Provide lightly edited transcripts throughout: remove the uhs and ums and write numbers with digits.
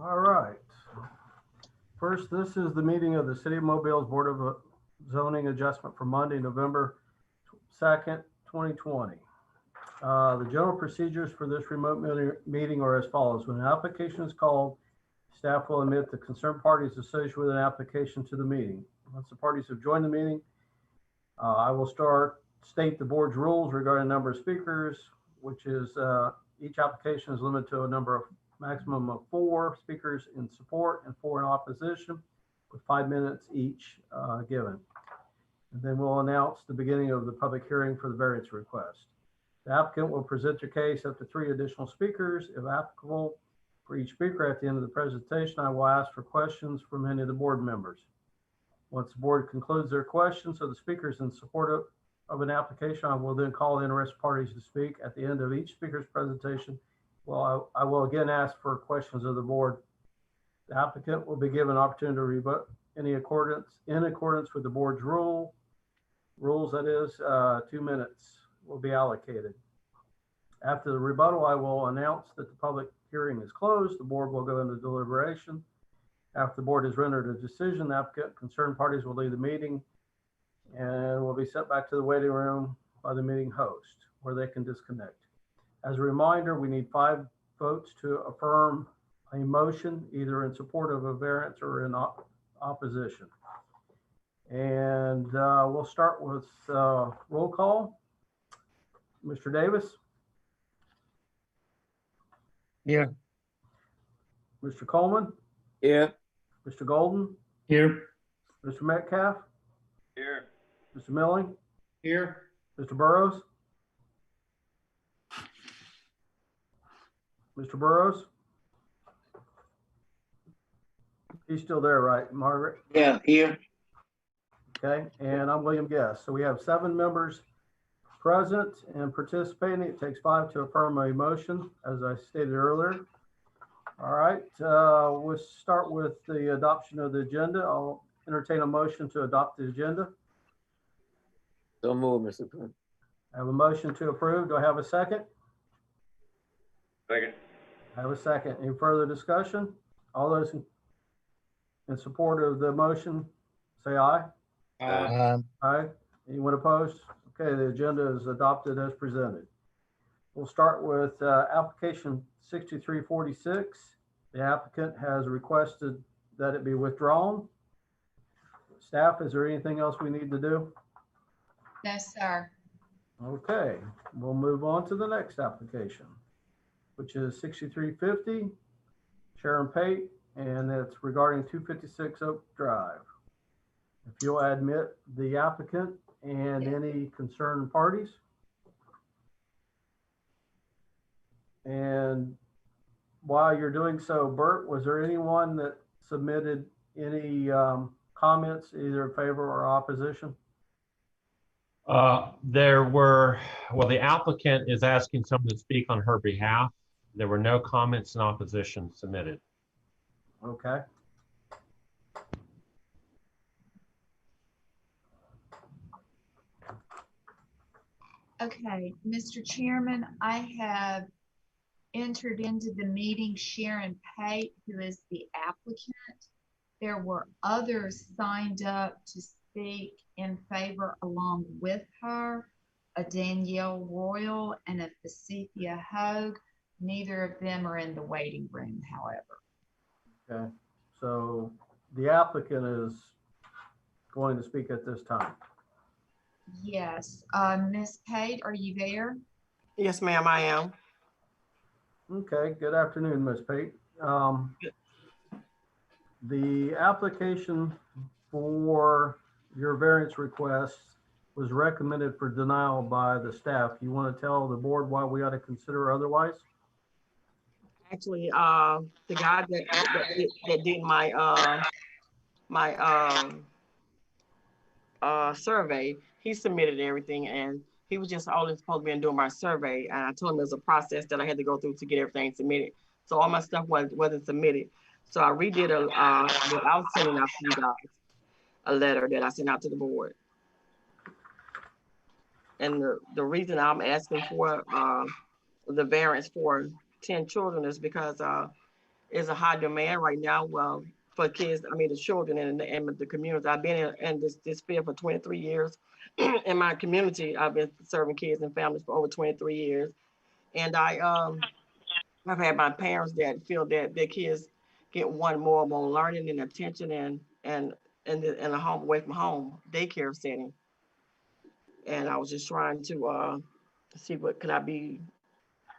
All right. First, this is the meeting of the City of Mobile's Board of Zoning Adjustment for Monday, November 2nd, 2020. The general procedures for this remote meeting are as follows. When an application is called, staff will admit the concerned parties associated with an application to the meeting. Once the parties have joined the meeting, I will state the board's rules regarding the number of speakers, which is each application is limited to a maximum of 4 speakers in support and 4 in opposition, with 5 minutes each given. And then we'll announce the beginning of the public hearing for the variance request. The applicant will present their case up to 3 additional speakers, if applicable. For each speaker at the end of the presentation, I will ask for questions from any of the board members. Once the board concludes their questions of the speakers in support of an application, I will then call the interested parties to speak. At the end of each speaker's presentation, I will again ask for questions of the board. The applicant will be given an opportunity to rebut any in accordance with the board's rules, that is, 2 minutes will be allocated. After the rebuttal, I will announce that the public hearing is closed. The board will go into deliberation. After the board has rendered a decision, the applicant concerned parties will leave the meeting and will be sent back to the waiting room by the meeting host, where they can disconnect. As a reminder, we need 5 votes to affirm a motion, either in support of a variance or in opposition. And we'll start with roll call. Mr. Davis? Yeah. Mr. Coleman? Yeah. Mr. Golden? Here. Mr. Metcalf? Here. Mr. Milling? Here. Mr. Burrows? Mr. Burrows? He's still there, right, Margaret? Yeah, here. Okay, and I'm William Guest. So we have 7 members present and participating. It takes 5 to affirm a motion, as I stated earlier. All right, we'll start with the adoption of the agenda. I'll entertain a motion to adopt the agenda. So move, Mr. President. I have a motion to approve. Do I have a second? Second. I have a second. Any further discussion? All those in support of the motion, say aye. Aye. Anyone opposed? Okay, the agenda is adopted as presented. We'll start with application 6346. The applicant has requested that it be withdrawn. Staff, is there anything else we need to do? No, sir. Okay, we'll move on to the next application, which is 6350, Sharon Pate, and it's regarding 256 Oak Drive. If you'll admit the applicant and any concerned parties. And while you're doing so, Bert, was there anyone that submitted any comments, either in favor or opposition? There were, well, the applicant is asking someone to speak on her behalf. There were no comments in opposition submitted. Okay. Okay, Mr. Chairman, I have entered into the meeting Sharon Pate, who is the applicant. There were others signed up to speak in favor along with her, a Danielle Royal and a Pacicia Hogue. Neither of them are in the waiting room, however. Okay, so the applicant is going to speak at this time. Yes, Ms. Pate, are you there? Yes, ma'am, I am. Okay, good afternoon, Ms. Pate. The application for your variance request was recommended for denial by the staff. You want to tell the board why we ought to consider otherwise? Actually, the guy that did my survey, he submitted everything, and he was just only supposed to be doing my survey. And I told him there's a process that I had to go through to get everything submitted. So all my stuff wasn't submitted. So I redid what I was sending out to you guys, a letter that I sent out to the board. And the reason I'm asking for the variance for 10 children is because is a high demand right now. Well, for kids, I mean the children and the community. I've been in this field for 23 years. In my community, I've been serving kids and families for over 23 years, and I've had my parents that feel that their kids get one more learning and attention in a home away from home daycare setting. And I was just trying to see what could I be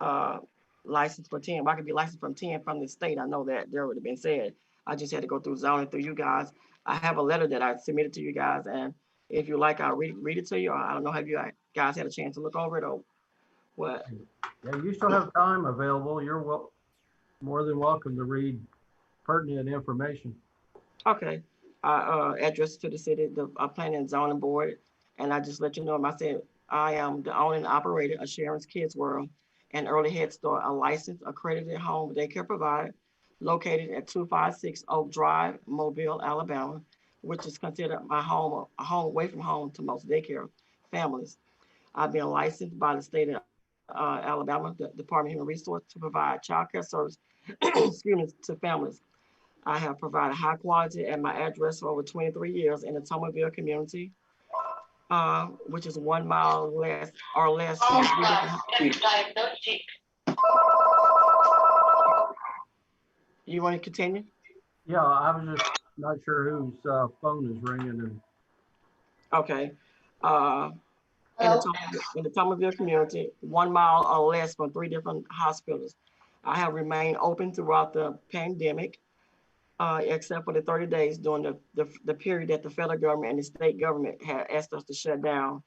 uh, licensed for 10. If I could be licensed from 10 from the state, I know that there would have been said. I just had to go through zoning through you guys. I have a letter that I submitted to you guys, and if you like, I'll read it to you. Or I don't know, have you guys had a chance to look over it or what? Yeah, you still have time available. You're more than welcome to read pertinent information. Okay. Address to the city, the planning and zoning board, and I just let you know. I said I am the owner and operator of Sharon's Kids World, and Early Head Start, a licensed accredited home daycare provider located at 256 Oak Drive, Mobile, Alabama, which is considered my home, a home away from home to most daycare families. I've been licensed by the state of Alabama, the Department of Human Resources, to provide child care service excuse me, to families. I have provided high quality at my address for over 23 years in the Tomerville community, which is 1 mile less or less from three different. You want to continue? Yeah, I was just not sure whose phone is ringing. And Okay. Uh, in the Tomerville community, 1 mile or less from three different hospitals. I have remained open throughout the pandemic, except for the 30 days during the period that the federal government and the state government had asked us to shut down.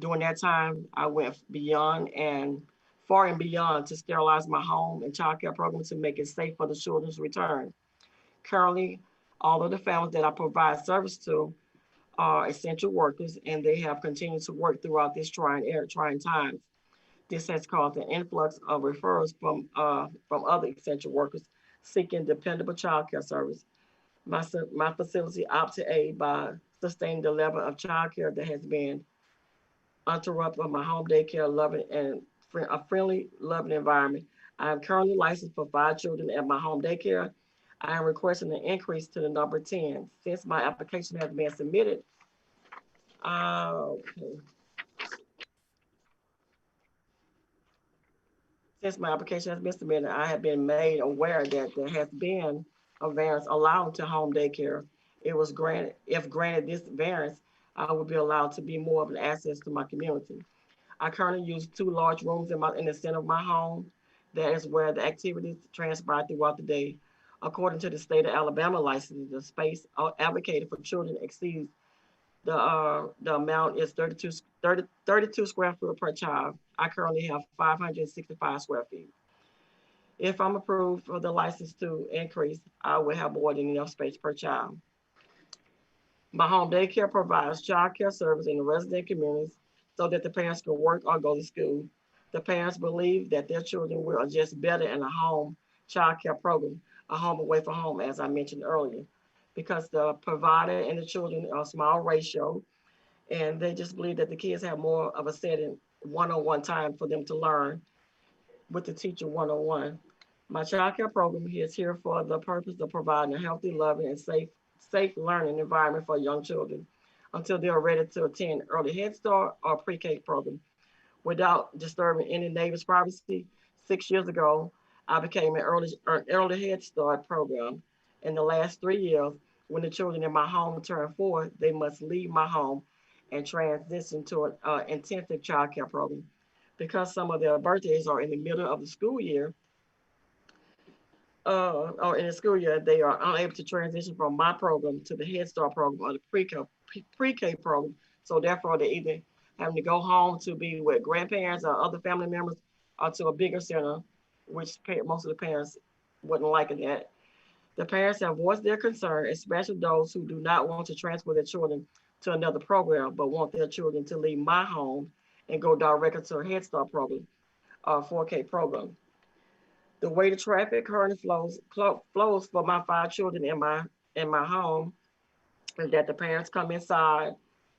During that time, I went beyond and far and beyond to sterilize my home and child care program to make it safe for the children's return. Currently, all of the families that I provide service to are essential workers, and they have continued to work throughout this trying times. This has caused an influx of referrals from other essential workers seeking dependable child care service. My facility opts to aid by sustaining the level of child care that has been uninterrupted by my home daycare loving and a friendly, loving environment. I am currently licensed for 5 children at my home daycare. I am requesting an increase to the number 10. Since my application has been submitted, okay. Since my application has been submitted, I have been made aware that there has been a variance allowed to home daycare. It was granted, if granted this variance, I would be allowed to be more of an access to my community. I currently use 2 large rooms in the center of my home. That is where the activities transpire throughout the day. According to the state of Alabama license, the space advocated for children exceeds the amount is 32 square foot per child. I currently have 565 square feet. If I'm approved for the license to increase, I will have more than enough space per child. My home daycare provides child care service in the resident communities so that the parents can work or go to school. The parents believe that their children will adjust better in a home child care program, a home away from home, as I mentioned earlier, because the provider and the children are a small ratio, and they just believe that the kids have more of a setting one-on-one time for them to learn with the teacher one-on-one. My child care program is here for the purpose of providing a healthy, loving, and safe learning environment for young children until they are ready to attend early Head Start or pre-K program without disturbing any neighbor's privacy. 6 years ago, I became an early Head Start program. In the last 3 years, when the children in my home turn 4, they must leave my home and transition to an intensive child care program. Because some of their birthdays are in the middle of the school year, or in the school year, they are unable to transition from my program to the Head Start program or the pre-K program. So therefore, they either having to go home to be with grandparents or other family members or to a bigger center, which most of the parents wouldn't like that. The parents have voiced their concern, especially those who do not want to transfer their children to another program, but want their children to leave my home and go directly to a Head Start program or 4K program. The way the traffic currently flows for my 5 children in my home is that the parents come inside,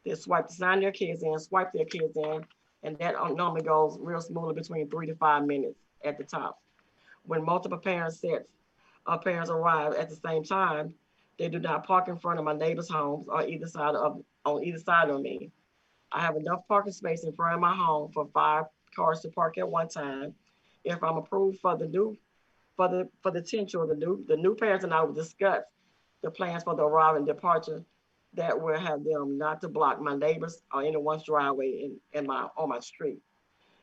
they sign their kids in, swipe their kids in, and that normally goes real smoothly between 3 to 5 minutes at the top. When multiple parents set parents arrive at the same time, they do not park in front of my neighbor's homes or on either side of me. I have enough parking space in front of my home for 5 cars to park at one time. If I'm approved for the 10 children, the new parents and I will discuss the plans for the arrival and departure that will have them not to block my neighbors or anyone's driveway on my street.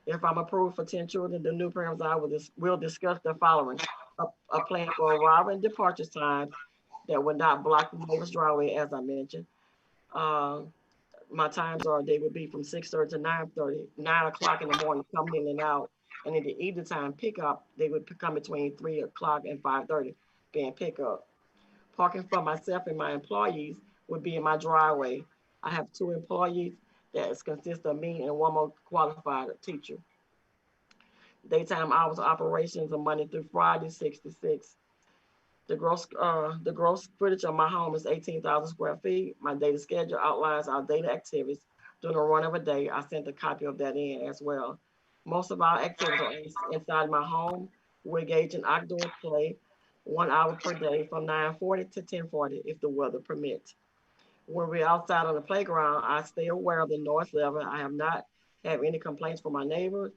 If I'm approved for 10 children, the new parents and I will discuss the following: a plan for arrival and departure times that will not block the neighbor's driveway, as I mentioned. Uh, my times are they would be from 6:30 to 9:30, 9 o'clock in the morning, coming in and out. And in the evening time pickup, they would come between 3 o'clock and 5:30, being pickup. Parking for myself and my employees would be in my driveway. I have 2 employees that consist of me and one more qualified teacher. Daytime hours of operations are Monday through Friday, 6 to 6. The gross footage of my home is 18,000 square feet. My data schedule outlines our data activities during the run of a day. I sent a copy of that in as well. Most of our activities are inside my home. We engage in outdoor play 1 hour per day from 9:40 to 10:40 if the weather permits. When we're outside on the playground, I stay aware of the noise level. I have not had any complaints from my neighbors.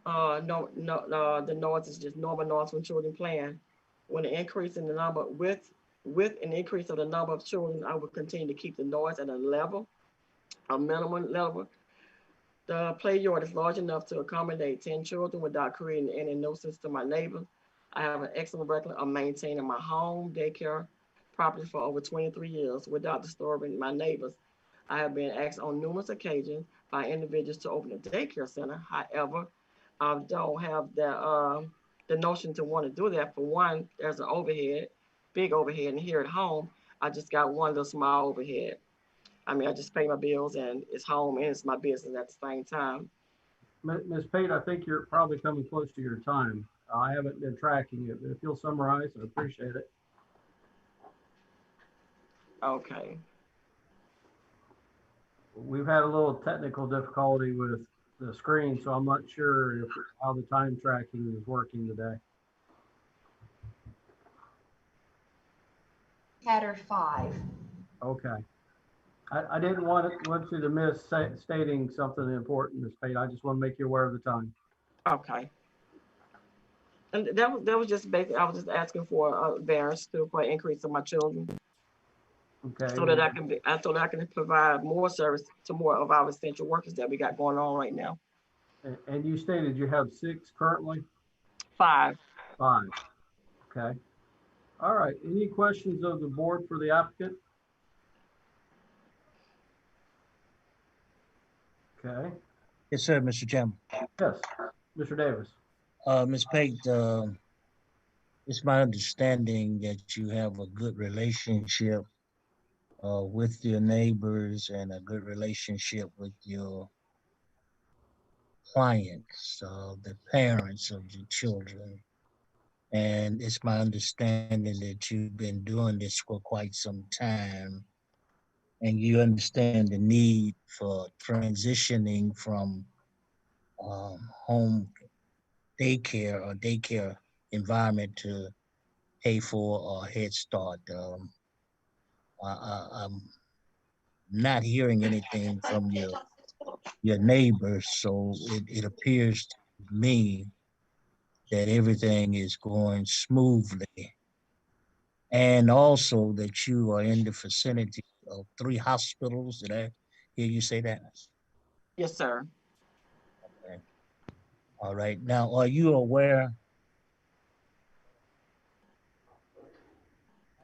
No, no, the noise is just normal noise from children playing. When an increase in the number with an increase of the number of children, I will continue to keep the noise at a minimum level. The play yard is large enough to accommodate 10 children without creating any nuisance to my neighbors. I have an excellent record of maintaining my home daycare property for over 23 years without disturbing my neighbors. I have been asked on numerous occasions by individuals to open a daycare center. However, I don't have the notion to want to do that. For one, there's an overhead, big overhead, and here at home, I just got one little small overhead. I mean, I just pay my bills and it's home and it's my business at the same time. Ms. Pate, I think you're probably coming close to your time. I haven't been tracking it, but if you'll summarize, I appreciate it. Okay. We've had a little technical difficulty with the screen, so I'm not sure how the time tracking is working today. Header 5. Okay. I didn't want you to miss stating something important, Ms. Pate. I just want to make you aware of the time. Okay. And that was just basically, I was just asking for a variance for an increase of my children. Okay. So that I can provide more service to more of our essential workers that we got going on right now. And you stated you have 6 currently? 5. 5. Okay. All right. Any questions of the board for the applicant? Okay. Yes, sir, Mr. Chairman. Yes, Mr. Davis. Ms. Pate, it's my understanding that you have a good relationship with your neighbors and a good relationship with your clients, the parents of the children. And it's my understanding that you've been doing this for quite some time and you understand the need for transitioning from home daycare or daycare environment to pay for a Head Start. I'm not hearing anything from your neighbors, so it appears to me that everything is going smoothly, and also that you are in the vicinity of 3 hospitals. Did I hear you say that? Yes, sir. Okay. All right. Now, are you aware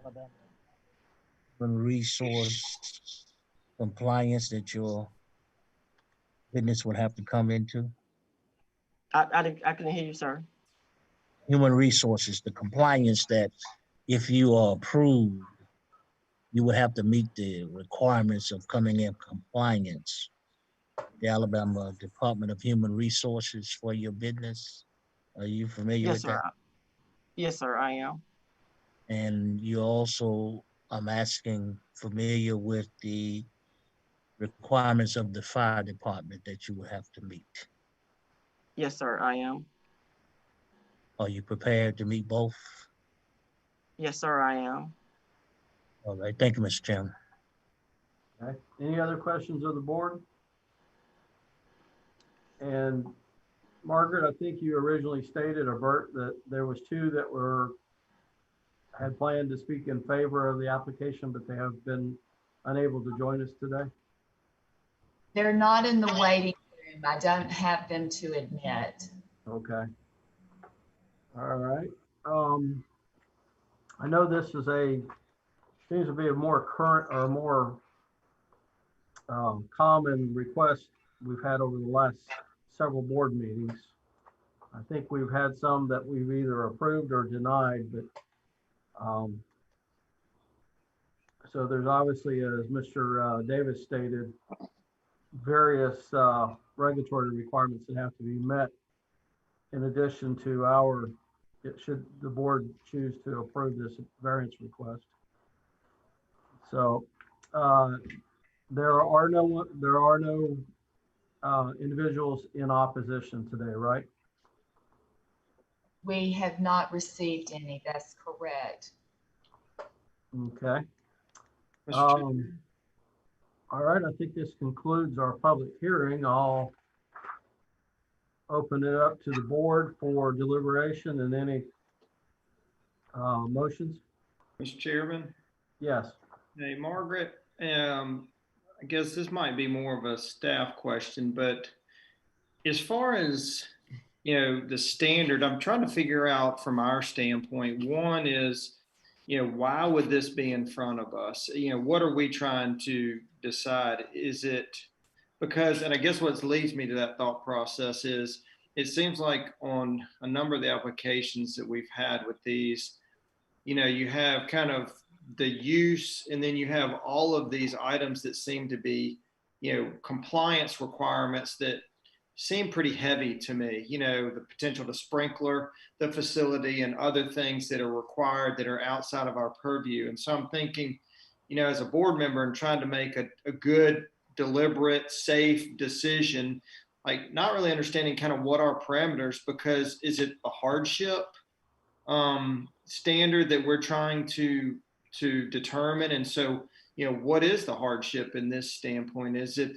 Alabama human resource compliance that your business would have to come into? I can hear you, sir. Human resources, the compliance that if you are approved, you would have to meet the requirements of coming in compliance. The Alabama Department of Human Resources for your business. Are you familiar Yes, with sir. that? Yes, sir, I am. And you also, I'm asking, familiar with the requirements of the fire department that you would have to meet. Yes, sir, I am. Are you prepared to meet both? Yes, sir, I am. All right, thank you, Mr. Chairman. Okay. Any other questions of the board? And Margaret, I think you originally stated, or Bert, that there was two that had planned to speak in favor of the application, but they have been unable to join us today. They're not in the waiting room. I don't have them to admit. Okay. All right. I know this is seems to be a more current or more common request we've had over the last several board meetings. I think we've had some that we've either approved or denied, but so there's obviously, as Mr. Davis stated, various regulatory requirements that have to be met in addition to should the board choose to approve this variance request. So there are no individuals in opposition today, right? We have not received any. That's correct. Okay. Mr. Chairman, All right, I think this concludes our public hearing. I'll open it up to the board for deliberation and any motions. Mr. Chairman, Yes. hey, Margaret, I guess this might be more of a staff question, but as far as, the standard, I'm trying to figure out from our standpoint, one is, why would this be in front of us? What are we trying to decide? Is it because, and I guess what leads me to that thought process is, it seems like on a number of the applications that we've had with these, you have kind of the use, and then you have all of these items that seem to be, compliance requirements that seem pretty heavy to me. The potential to sprinkler the facility and other things that are required that are outside of our purview. And so I'm thinking, as a board member and trying to make a good, deliberate, safe decision, like not really understanding kind of what our parameters, because is it a hardship standard that we're trying to determine? And so, what is the hardship in this standpoint? Is it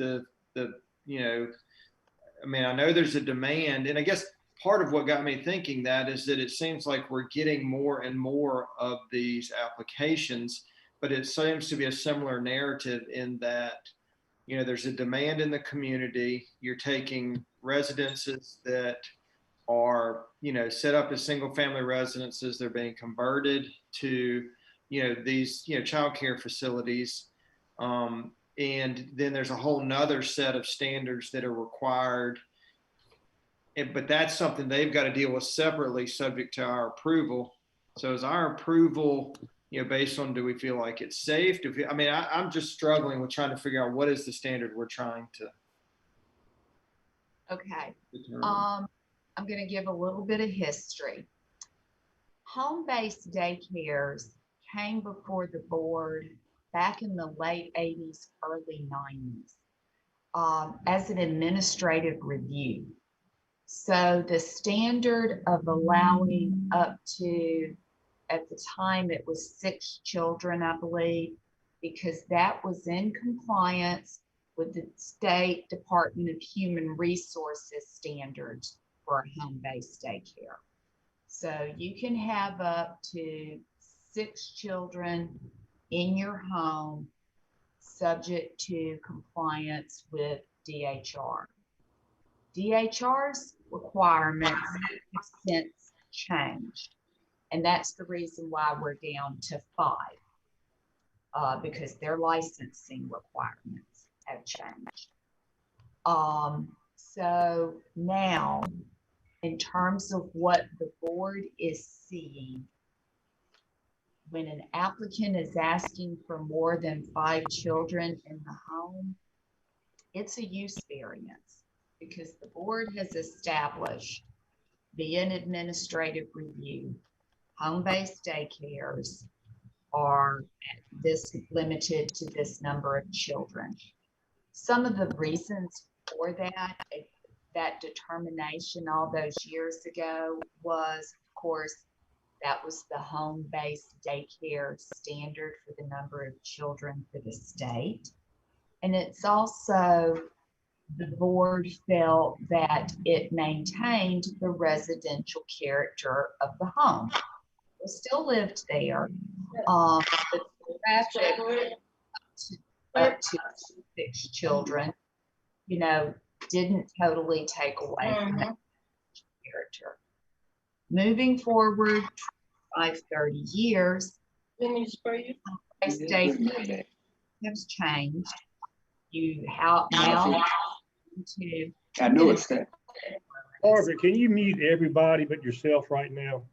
I know there's a demand, and I guess part of what got me thinking that is that it seems like we're getting more and more of these applications, but it seems to be a similar narrative in that, there's a demand in the community. You're taking residences that are, set up as single family residences. They're being converted to, these, childcare facilities. And then there's a whole nother set of standards that are required. But that's something they've got to deal with separately, subject to our approval. So is our approval, based on, do we feel like it's safe? I'm just struggling with trying to figure out what is the standard we're trying to Okay. determine. I'm going to give a little bit of history. Home-based daycares came before the board back in the late 80s, early 90s, as an administrative review. So the standard of allowing up to, at the time it was 6 children, I believe, because that was in compliance with the State Department of Human Resources standards for a home-based daycare. So you can have up to 6 children in your home, subject to compliance with DHR. DHR's requirements have since changed, and that's the reason why we're down to 5, because their licensing requirements have changed. So now, in terms of what the board is seeing, when an applicant is asking for more than 5 children in the home, it's a use variance, because the board has established via an administrative review, home-based daycares are limited to this number of children. Some of the reasons for that determination all those years ago was, of course, That was the home-based daycare standard for the number of children for the state. And it's also, the board felt that it maintained the residential character of the home. They still lived there, but the traffic up to 6 children, you know, didn't totally take away from that character. Moving forward, 30 years, state has changed. You have now to. I know it's that. Margaret, can you mute everybody but yourself right now?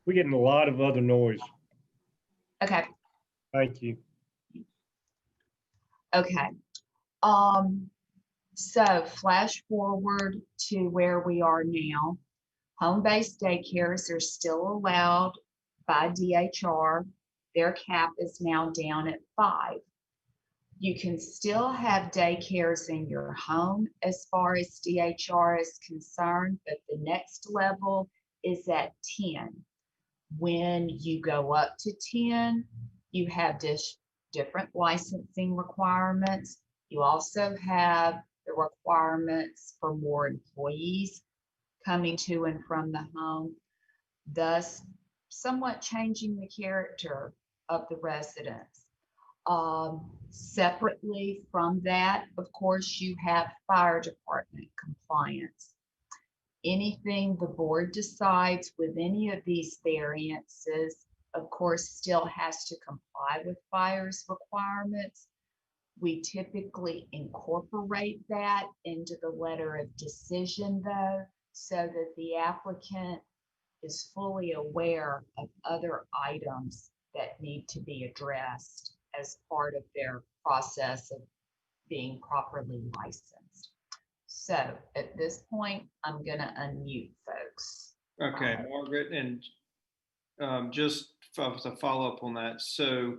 We're getting a lot of other noise. Okay. Thank you. Okay. So flash forward to where we are now. Home-based daycares are still allowed by DHR. Their cap is now down at 5. You can still have daycares in your home as far as DHR is concerned, but the next level is at 10. When you go up to 10, you have different licensing requirements. You also have the requirements for more employees coming to and from the home, thus somewhat changing the character of the residents. Separately from that, of course, you have fire department compliance. Anything the board decides with any of these variances, of course, still has to comply with fire's requirements. We typically incorporate that into the letter of decision, though, so that the applicant is fully aware of other items that need to be addressed as part of their process of being properly licensed. So at this point, I'm gonna unmute folks. Okay, Margaret, and just to follow up on that. So,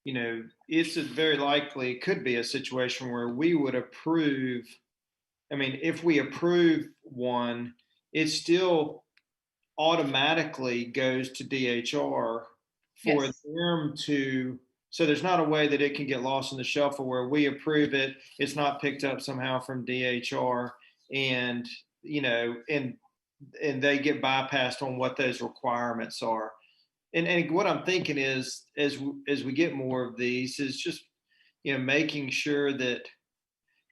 you know, it's very likely, could be a situation where we would approve. I mean, if we approve one, it still automatically goes to DHR for Yes. them to, so there's not a way that it can get lost in the shuffle where we approve it, it's not picked up somehow from DHR, and, you know, and they get bypassed on what those requirements are. And what I'm thinking is, as we get more of these, is just, you know, making sure that,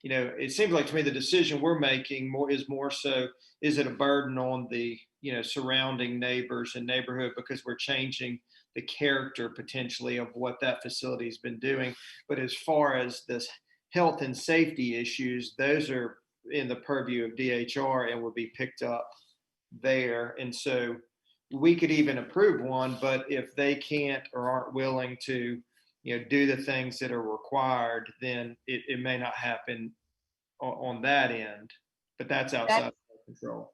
you know, it seems like to me the decision we're making is more so, is it a burden on the, you know, surrounding neighbors and neighborhood because we're changing the character potentially of what that facility has been doing. But as far as this health and safety issues, those are in the purview of DHR and will be picked up there. And so we could even approve one, but if they can't or aren't willing to, you know, do the things that are required, then it may not happen on that end, but that's outside of control.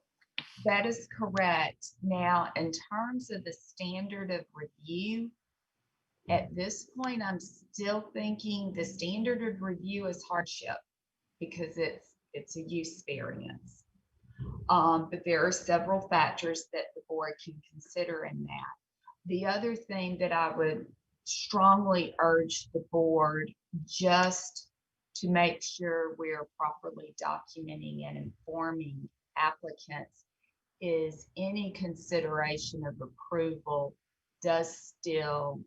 That is correct. Now, in terms of the standard of review, at this point, I'm still thinking the standard of review is hardship because it's a use variance. But there are several factors that the board can consider in that. The other thing that I would strongly urge the board, just to make sure we're properly documenting and informing applicants, is any consideration of approval does still,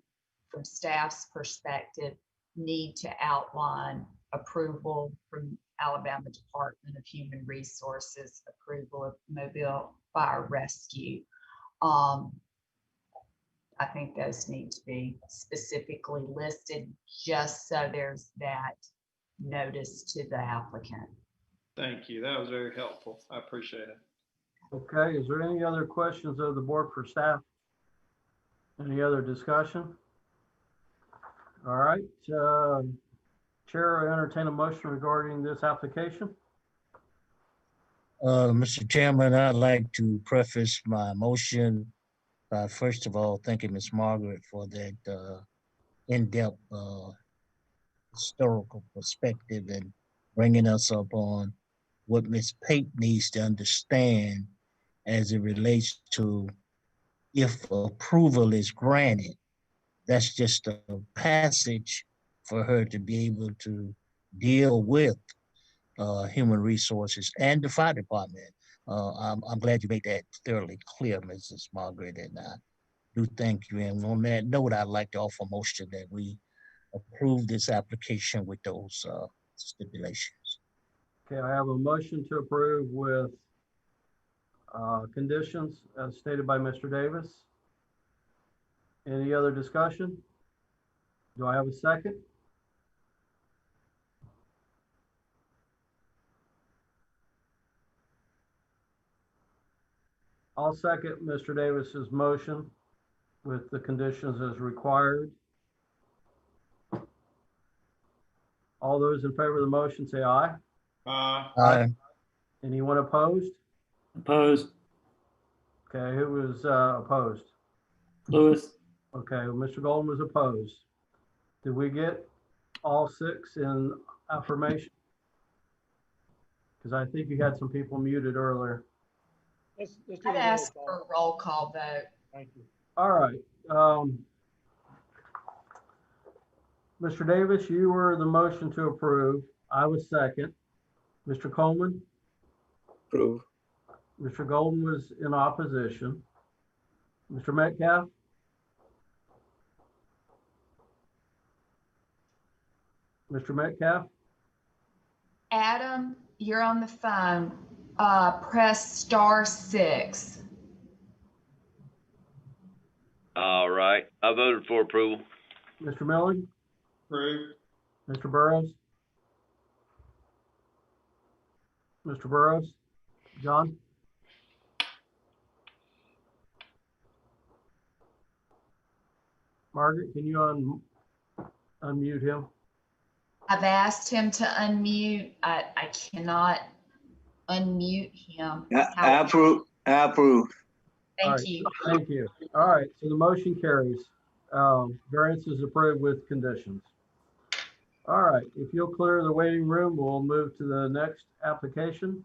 from staff's perspective, need to outline approval from Alabama Department of Human Resources, approval of Mobile Fire Rescue. I think those need to be specifically listed just so there's that notice to the applicant. Thank you. That was very helpful. I appreciate it. Okay, is there any other questions of the board for staff? Any other discussion? All right, Chair, I entertain a motion regarding this application. Mr. Chairman, I'd like to preface my motion by first of all thanking Ms. Margaret for that in-depth historical perspective and bringing us up on what Ms. Pate needs to understand as it relates to if approval is granted, that's just a passage for her to be able to deal with human resources and the fire department. I'm glad you made that thoroughly clear, Mrs. Margaret, and I do thank you. And on that note, I'd like to offer motion that we approve this application with those stipulations. Okay, I have a motion to approve with conditions as stated by Mr. Davis. Any other discussion? Do I have a second? I'll second Mr. Davis's motion with the conditions as required. All those in favor of the motion say aye. Aye. Anyone opposed? Opposed. Okay, who was opposed? Lewis. Okay, Mr. Golden was opposed. Did we get all 6 in affirmation? Because I think you had some people muted earlier. Let's do I'd a roll ask call. for a roll call vote. Thank you. All right. Mr. Davis, you were the motion to approve. I was second. Mr. Coleman? Approve. Mr. Golden was in opposition. Mr. Metcalf? Mr. Metcalf? Adam, you're on the phone. Press *6. All right. I voted for approval. Mr. Milling? Approve. Mr. Burrows? Mr. Burrows? John? Margaret, can you unmute him? I've asked him to unmute. I cannot unmute him. I approve. I approve. All Thank right, you. Thank you. All right, so the motion carries. Variance is approved with conditions. All right, if you'll clear the waiting room, we'll move to the next application.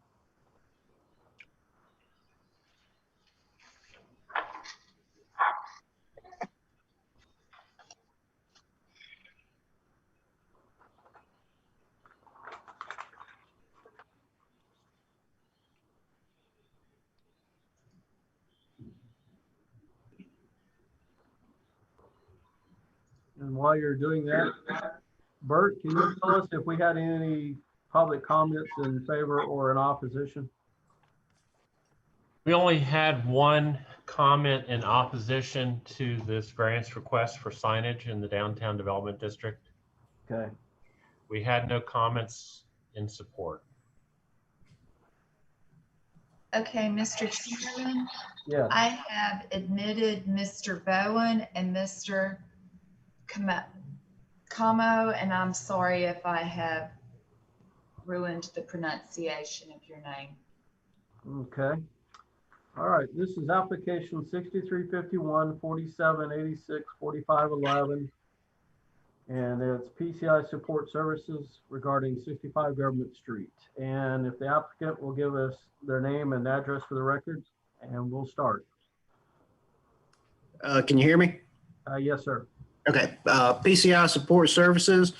And while you're doing that, Bert, can you tell us if we had any public comments in favor or in opposition? We only had one comment in opposition to this variance request for signage in the downtown development district. Okay, We had no comments in support. Okay, Mr. Chairman, yeah, I have admitted Mr. Bowen and Mr. Como, and I'm sorry if I have ruined the pronunciation of your name. okay. All right, this is application 6351, 4786, 4511. And it's PCI Support Services regarding 65 Government Street. And if the applicant will give us their name and address for the record, and we'll start. Can you hear me? Yes, sir. Okay. PCI Support Services.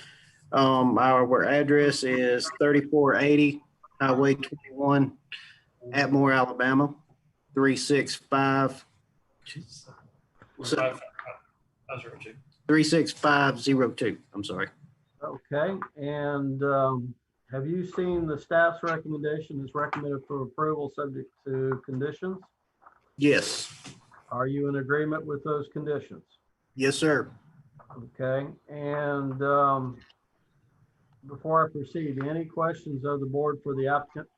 Our address is 3480 Highway 21, Atmore, Alabama, 365. 36502. I'm sorry. Okay, and have you seen the staff's recommendation is recommended for approval subject to conditions? Yes. Are you in agreement with those conditions? Yes, sir. Okay, and before I proceed, any questions of the board for the applicant?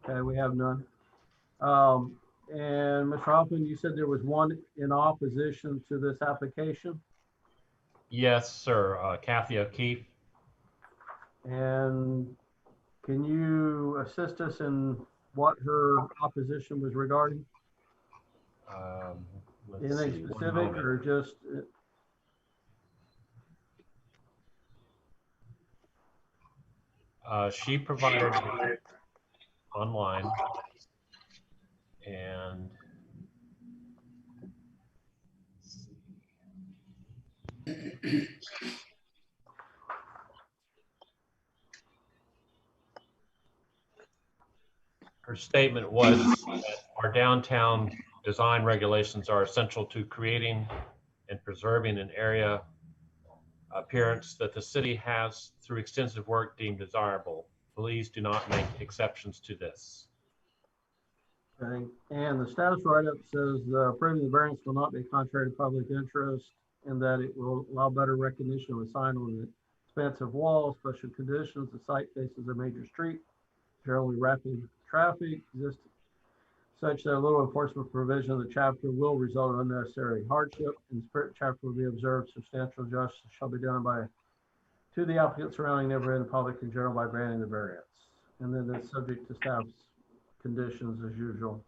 Okay, we have none. And Mr. Hoffman, you said there was one in opposition to this application, Yes, sir. Kathy O'Keefe. and can you assist us in what her opposition was regarding? Let's Anything see, one specific moment. or just? She provided online And her statement was that our downtown design regulations are essential to creating and preserving an area appearance that the city has through extensive work deemed desirable. Please do not make exceptions to this. Okay, and the status write-up says approving the variance will not be contrary to public interest in that it will allow better recognition of a sign on the expansive wall, special conditions, the site faces a major street, generally rapid traffic exists such that a little enforcement provision of the chapter will result in unnecessary hardship. In the spirit chapter will be observed, substantial justice shall be done to the applicant surrounding neighborhood and public in general by granting the variance. And then it's subject to staff's conditions as usual.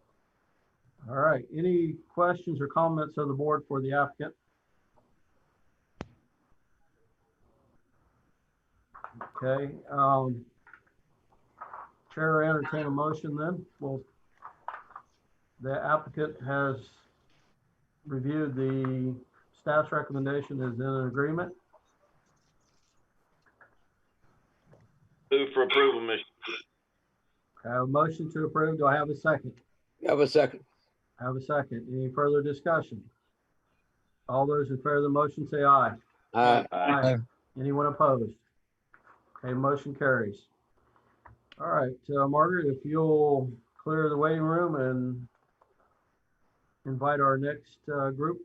All right, any questions or comments of the board for the applicant? Okay, chair entertain a motion then. Well, the applicant has reviewed the staff's recommendation, is in agreement. Move for approval, Mr. I have a motion to approve. Do I have a second? Have a second. I have a second. Any further discussion? All those in favor of the motion say aye. Aye. Anyone opposed? Okay, motion carries. All right, Margaret, if you'll clear the waiting room and invite our next group.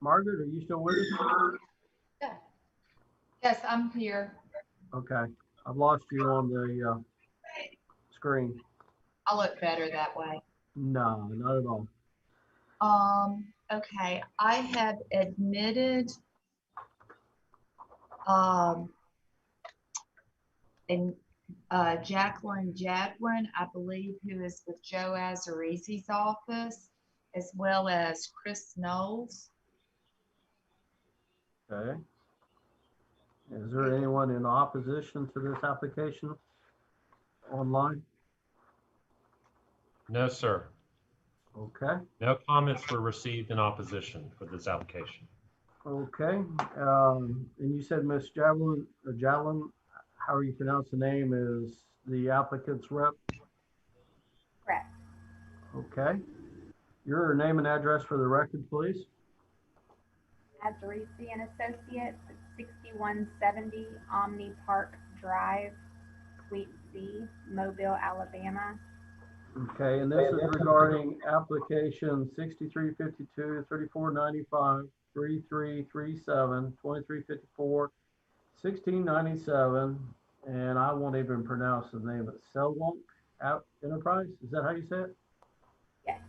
Margaret, are you still with us? Yeah. Yes, I'm here. Okay, I've lost you on the screen. I'll look better that way. No, not at all. Okay, I have admitted and Jacqueline Jadwin, I believe, who is with Joe Azarizi's office, as well as Chris Knowles. Okay. Is there anyone in opposition to this application online? No, sir. Okay. No comments were received in opposition for this application. Okay. And you said Miss Javelin, how you pronounce the name, is the applicant's rep? Correct. Okay. Your name and address for the record, please. Azarizi and Associates, 6170 Omni Park Drive, Suite C, Mobile, Alabama. Okay, and this is regarding application 6352, 3495, 3337, 2354, 1697, and I won't even pronounce the name. It's Selwonk Enterprise. Is that how you say it? Yes.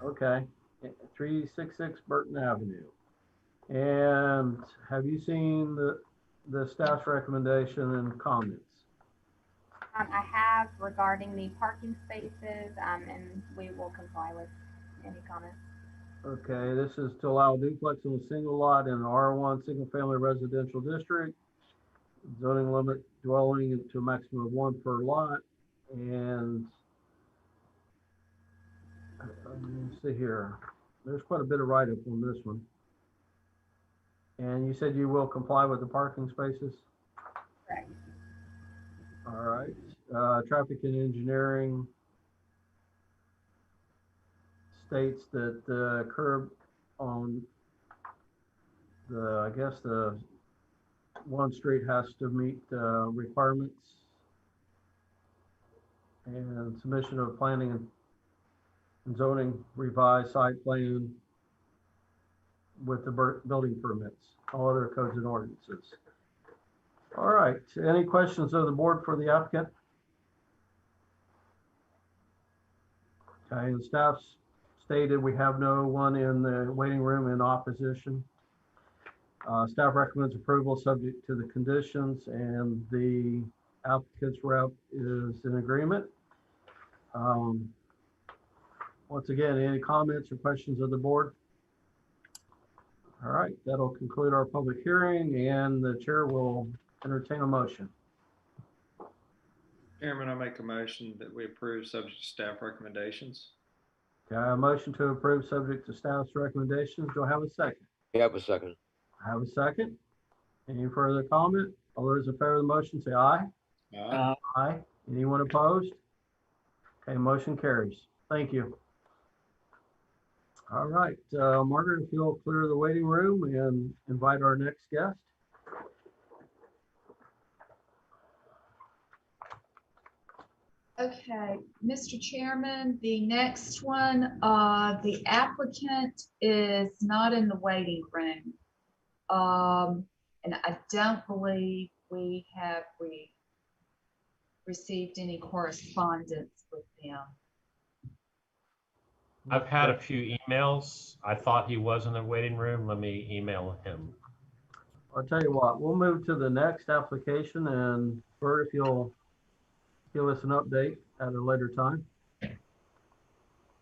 Okay, 366 Burton Avenue. And have you seen the staff's recommendation and comments? I have regarding the parking spaces, and we will comply with any comments. Okay, this is to allow duplex in a single lot in an R1 single family residential district. Zoning limit dwelling to a maximum of 1 per lot. And let me see here. There's quite a bit of write-up on this one. And you said you will comply with the parking spaces? Correct. All right. Traffic and engineering states that the curb on I guess the one street has to meet requirements, and submission of planning and zoning revised site plan with the building permits, all other codes and ordinances. All right, any questions of the board for the applicant? Okay, the staff's stated we have no one in the waiting room in opposition. Staff recommends approval subject to the conditions, and the applicant's rep is in agreement. Once again, any comments or questions of the board? All right, that'll conclude our public hearing, and the chair will entertain a motion. Chairman, I make a motion that we approve subject to staff recommendations. Okay, I have a motion to approve subject to staff's recommendations. Do I have a second? Yeah, I have a second. I have a second. Any further comment? All those in favor of the motion say aye. Aye. Anyone opposed? Okay, motion carries. Thank you. All right, Margaret, if you'll clear the waiting room and invite our next guest. Okay, Mr. Chairman, the next one, the applicant is not in the waiting room. And I don't believe we received any correspondence with them. I've had a few emails. I thought he was in the waiting room. Let me email him. I'll tell you what, we'll move to the next application, and Bert, if you'll give us an update at a later time.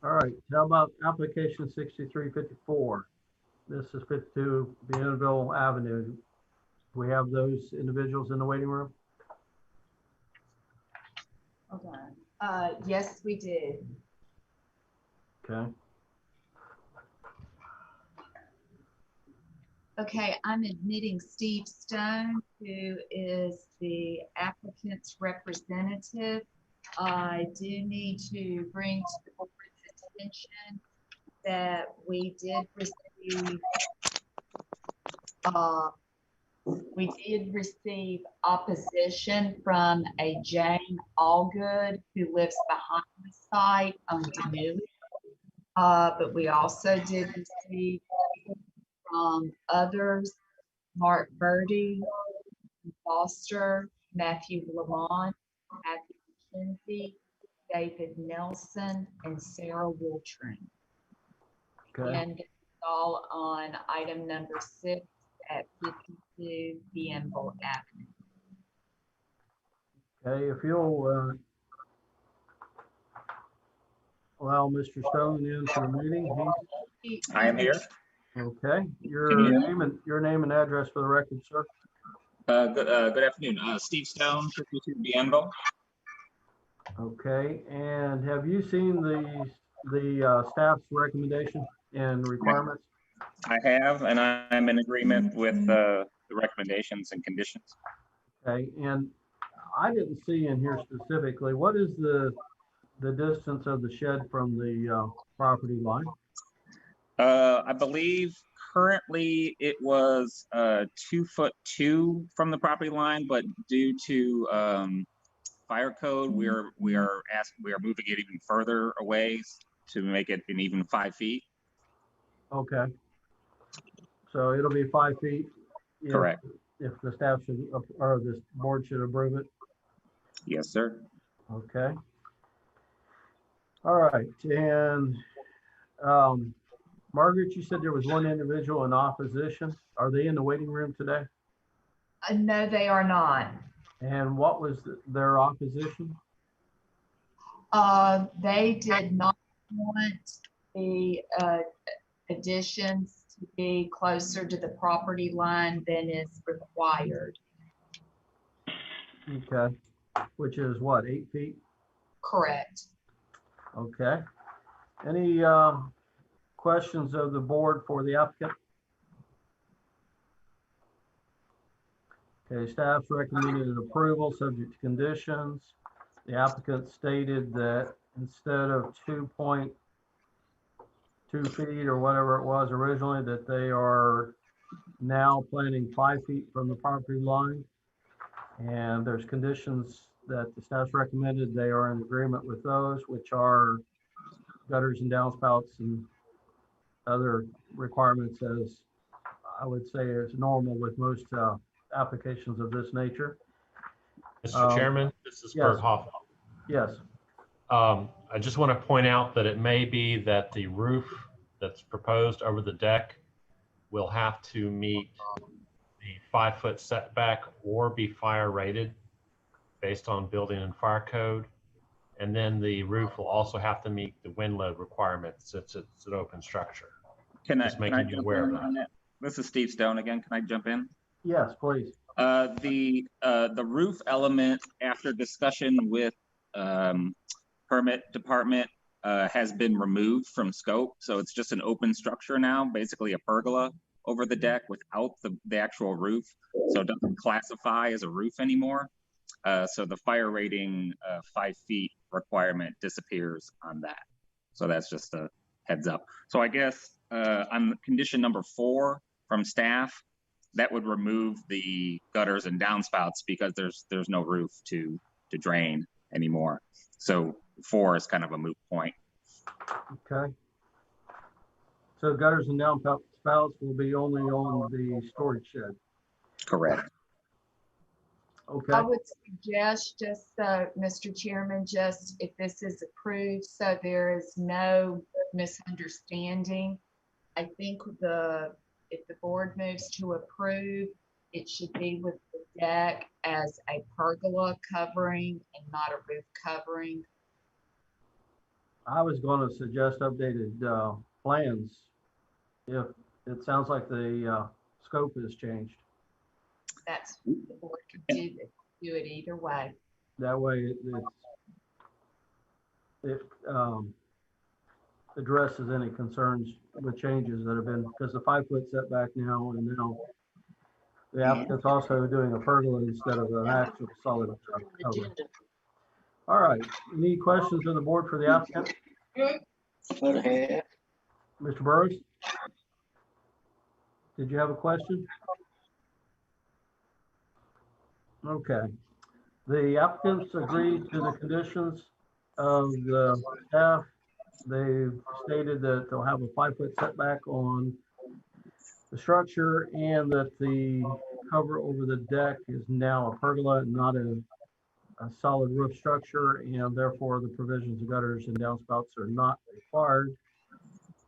All right, how about application 6354? This is 52 Bienville Avenue. Do we have those individuals in the waiting room? Hold on. Yes, we did. Okay. Okay, I'm admitting Steve Stone, who is the applicant's representative. I do need to bring to the board's attention that we did receive opposition from a Jane Allgood who lives behind the site on Danube. But we also did receive from others, Mark Birdie, Foster, Matthew Lamont, Matthew McKenzie, David Nelson, and Sarah Wiltring. Okay. And it's all on item number 6 at 52 Bienville Avenue. Okay, if you'll allow Mr. Stone into the meeting. I am here. Okay, your name and address for the record, sir. Good afternoon. Steve Stone, 52 Bienville. Okay, and have you seen the staff's recommendation and requirements? I have, and I'm in agreement with the recommendations and conditions. Okay, and I didn't see in here specifically, what is the distance of the shed from the property line? I believe currently it was 2'2" from the property line, but due to fire code, we are moving it even further away to make it an even 5 feet. Okay. So it'll be 5 feet. Correct. If the staff should, or this board should approve it. Yes, sir. Okay. All right, and Margaret, you said there was one individual in opposition. Are they in the waiting room today? No, they are not. And what was their opposition? They did not want the additions to be closer to the property line than is required. Okay, which is what, 8 feet? Correct. Okay. Any questions of the board for the applicant? Okay, staff's recommended an approval subject to conditions. The applicant stated that instead of 2.2 feet or whatever it was originally, that they are now planning 5 feet from the property line. And there's conditions that the staff's recommended. They are in agreement with those, which are gutters and downspouts and other requirements, as I would say is normal with most applications of this nature. Mr. Chairman, this is Bert Hoffman. Yes. I just want to point out that it may be that the roof that's proposed over the deck will have to meet the 5-foot setback or be fire rated based on building and fire code. And then the roof will also have to meet the wind load requirements since it's an open structure. Can I making you jump aware in of on that? This is Steve Stone again. Can I jump in? Yes, please. The roof element, after discussion with permit department, has been removed from scope. So it's just an open structure now, basically a pergola over the deck without the actual roof. So it doesn't classify as a roof anymore. So the fire rating 5 feet requirement disappears on that. So that's just a heads up. So I guess on condition number 4 from staff, that would remove the gutters and downspouts because there's no roof to drain anymore. So 4 is kind of a moot point. Okay. So gutters and downspouts will be only on the storage shed. Correct. Okay. I would suggest just, Mr. Chairman, just if this is approved, so there is no misunderstanding. I think if the board moves to approve, it should be with the deck as a pergola covering and not a roof covering. I was going to suggest updated plans if it sounds like the scope has changed. That's, the board can do it either way. That way it addresses any concerns with changes that have been, because the 5-foot setback now, and now the applicant's also doing a pergola instead of an actual solid cover. All right, any questions on the board for the applicant? Mr. Burrows? Did you have a question? Okay. The applicants agreed to the conditions of the staff. They've stated that they'll have a 5-foot setback on the structure and that the cover over the deck is now a pergola, not a solid roof structure, and therefore the provisions of gutters and downspouts are not required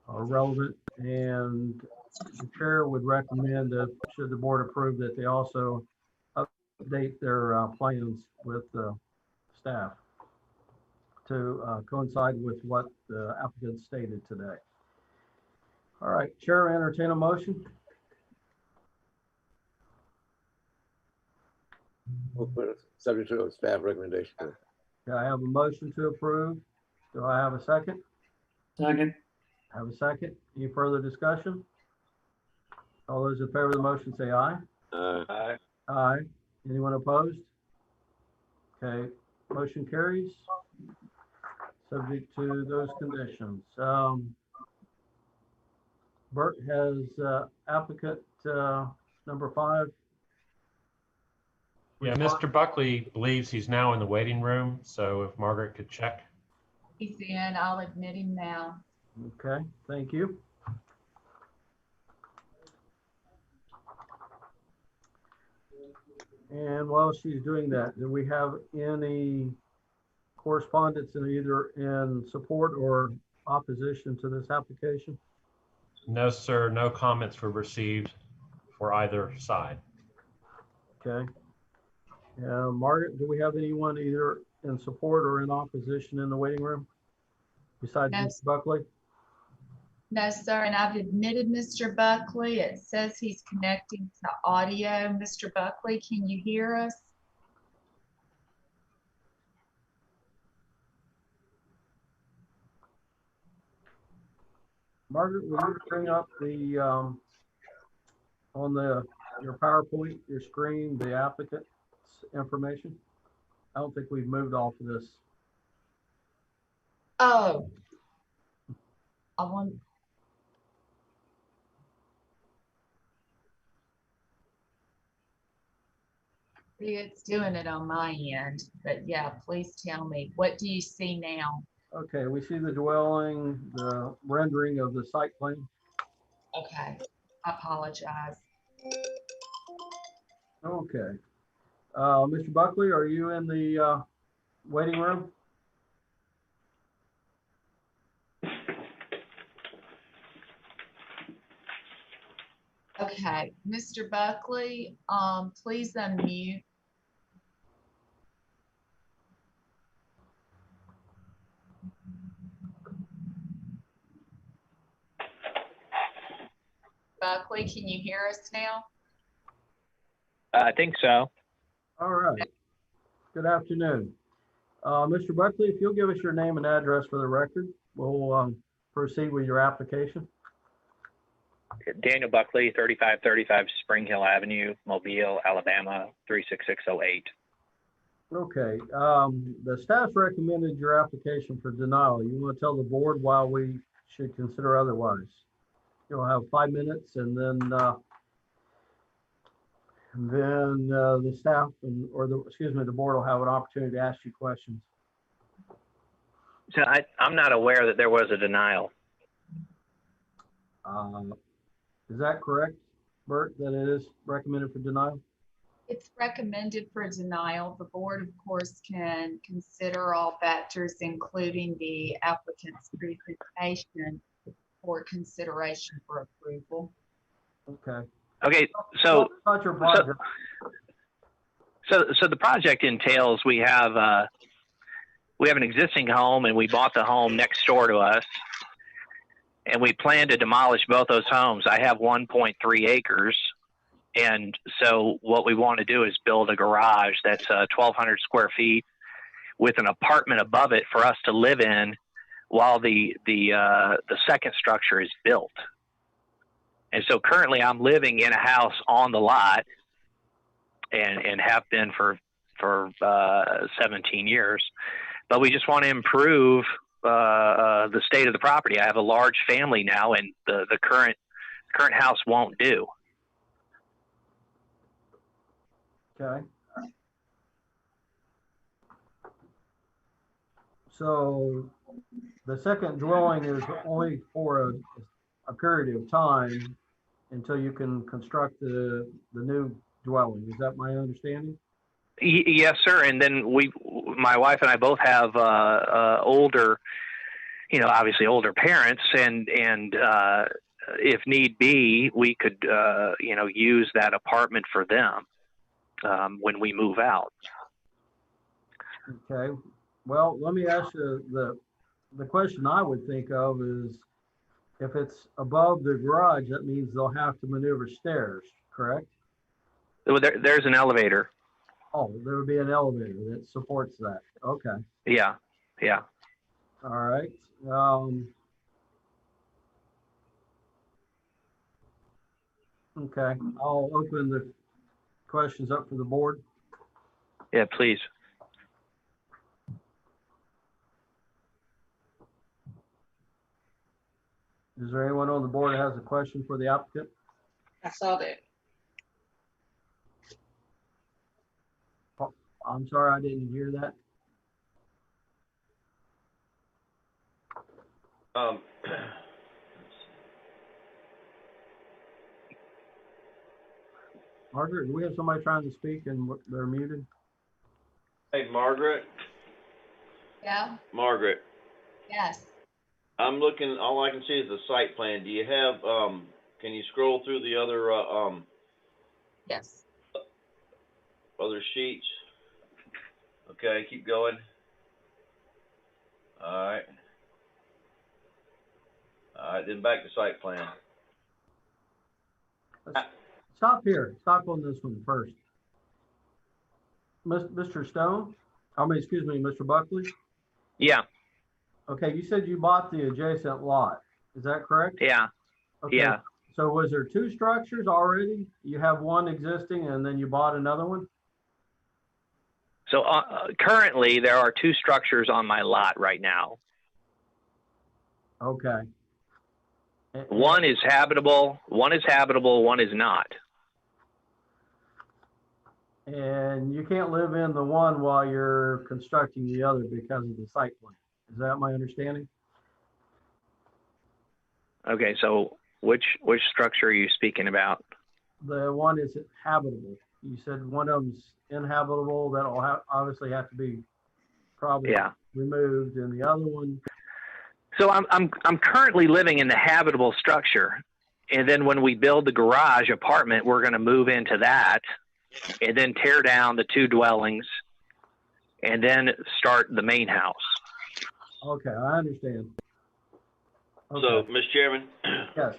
or relevant. And the chair would recommend that, should the board approve, that they also update their plans with the staff to coincide with what the applicant stated today. All right, chair, entertain a motion. Subject to a staff recommendation. Do I have a motion to approve? Do I have a second? Second. Have a second. Any further discussion? All those in favor of the motion say aye. Aye. Aye. Anyone opposed? Okay, motion carries. Subject to those conditions. Bert has applicant number 5. Yeah, Mr. Buckley believes he's now in the waiting room, so if Margaret could check. He's in, I'll admit him now. Okay, thank you. And while she's doing that, do we have any correspondence in either in support or opposition to this application? No, sir, no comments were received for either side. Okay. Margaret, do we have anyone either in support or in opposition in the waiting room besides No. Mr. Buckley? No, sir, and I've admitted Mr. Buckley. It says he's connecting to audio. Mr. Buckley, can you hear us? Margaret, will you bring up the on your PowerPoint, your screen, the applicant's information? I don't think we've moved off of this. Oh. I want. See, it's doing it on my end, but yeah, please tell me, what do you see now? Okay, we see the dwelling, the rendering of the site plan. Okay, I apologize. Okay. Mr. Buckley, are you in the waiting room? Okay, Mr. Buckley, please unmute. Buckley, can you hear us now? I think so. All right. Good afternoon. Mr. Buckley, if you'll give us your name and address for the record, we'll proceed with your application. Daniel Buckley, 3535 Spring Hill Avenue, Mobile, Alabama, 36608. Okay. The staff recommended your application for denial. You want to tell the board why we should consider otherwise? You'll have 5 minutes, and then the staff the board will have an opportunity to ask you questions. So I'm not aware that there was a denial. Is that correct, Bert, that it is recommended for denial? It's recommended for denial. The board, of course, can consider all factors, including the applicant's presentation, for consideration for approval. Okay. Okay, so What's your project? So the project entails we have an existing home, and we bought the home next door to us, and we plan to demolish both those homes. I have 1.3 acres, and so what we want to do is build a garage that's 1,200 square feet with an apartment above it for us to live in while the second structure is built. And so currently I'm living in a house on the lot and have been for 17 years, but we just want to improve the state of the property. I have a large family now, and the current house won't do. Okay. So the second dwelling is only for a period of time until you can construct the new dwelling. Is that my understanding? Yes, sir. And then my wife and I both have older, obviously older parents, and if need be, we could, use that apartment for them when we move out. Okay. Well, let me ask you the question I would think of is, if it's above the garage, that means they'll have to maneuver stairs, correct? Well, there's an elevator. Oh, there would be an elevator that supports that. Okay. Yeah. All right. Okay. I'll open the questions up for the board. Yeah, please. Is there anyone on the board that has a question for the applicant? I saw that. I'm sorry, I didn't hear that. Margaret, do we have somebody trying to speak and they're muted? Hey, Margaret. Yeah. Margaret, Yes. I'm looking, all I can see is the site plan. Do you have, can you scroll through the other, Yes. other sheets? Okay, keep going. All right. All right, then back to site plan. Stop here. Stop on this one first. Mr. Stone? Excuse me, Mr. Buckley? Yeah. Okay, you said you bought the adjacent lot. Is that correct? Yeah. Okay. Yeah. So was there two structures already? You have one existing and then you bought another one? So currently there are two structures on my lot right now. Okay. One is habitable, one is not. And you can't live in the one while you're constructing the other because of the site plan. Is that my understanding? Okay, so which structure are you speaking about? The one is habitable. You said one of them's inhabitable. That'll obviously have to be probably removed, and the other one. So I'm currently living in the habitable structure, and then when we build the garage apartment, we're going to move into that, and then tear down the two dwellings, and then start the main house. Okay, I understand. Okay. So, Mr. Chairman, yes.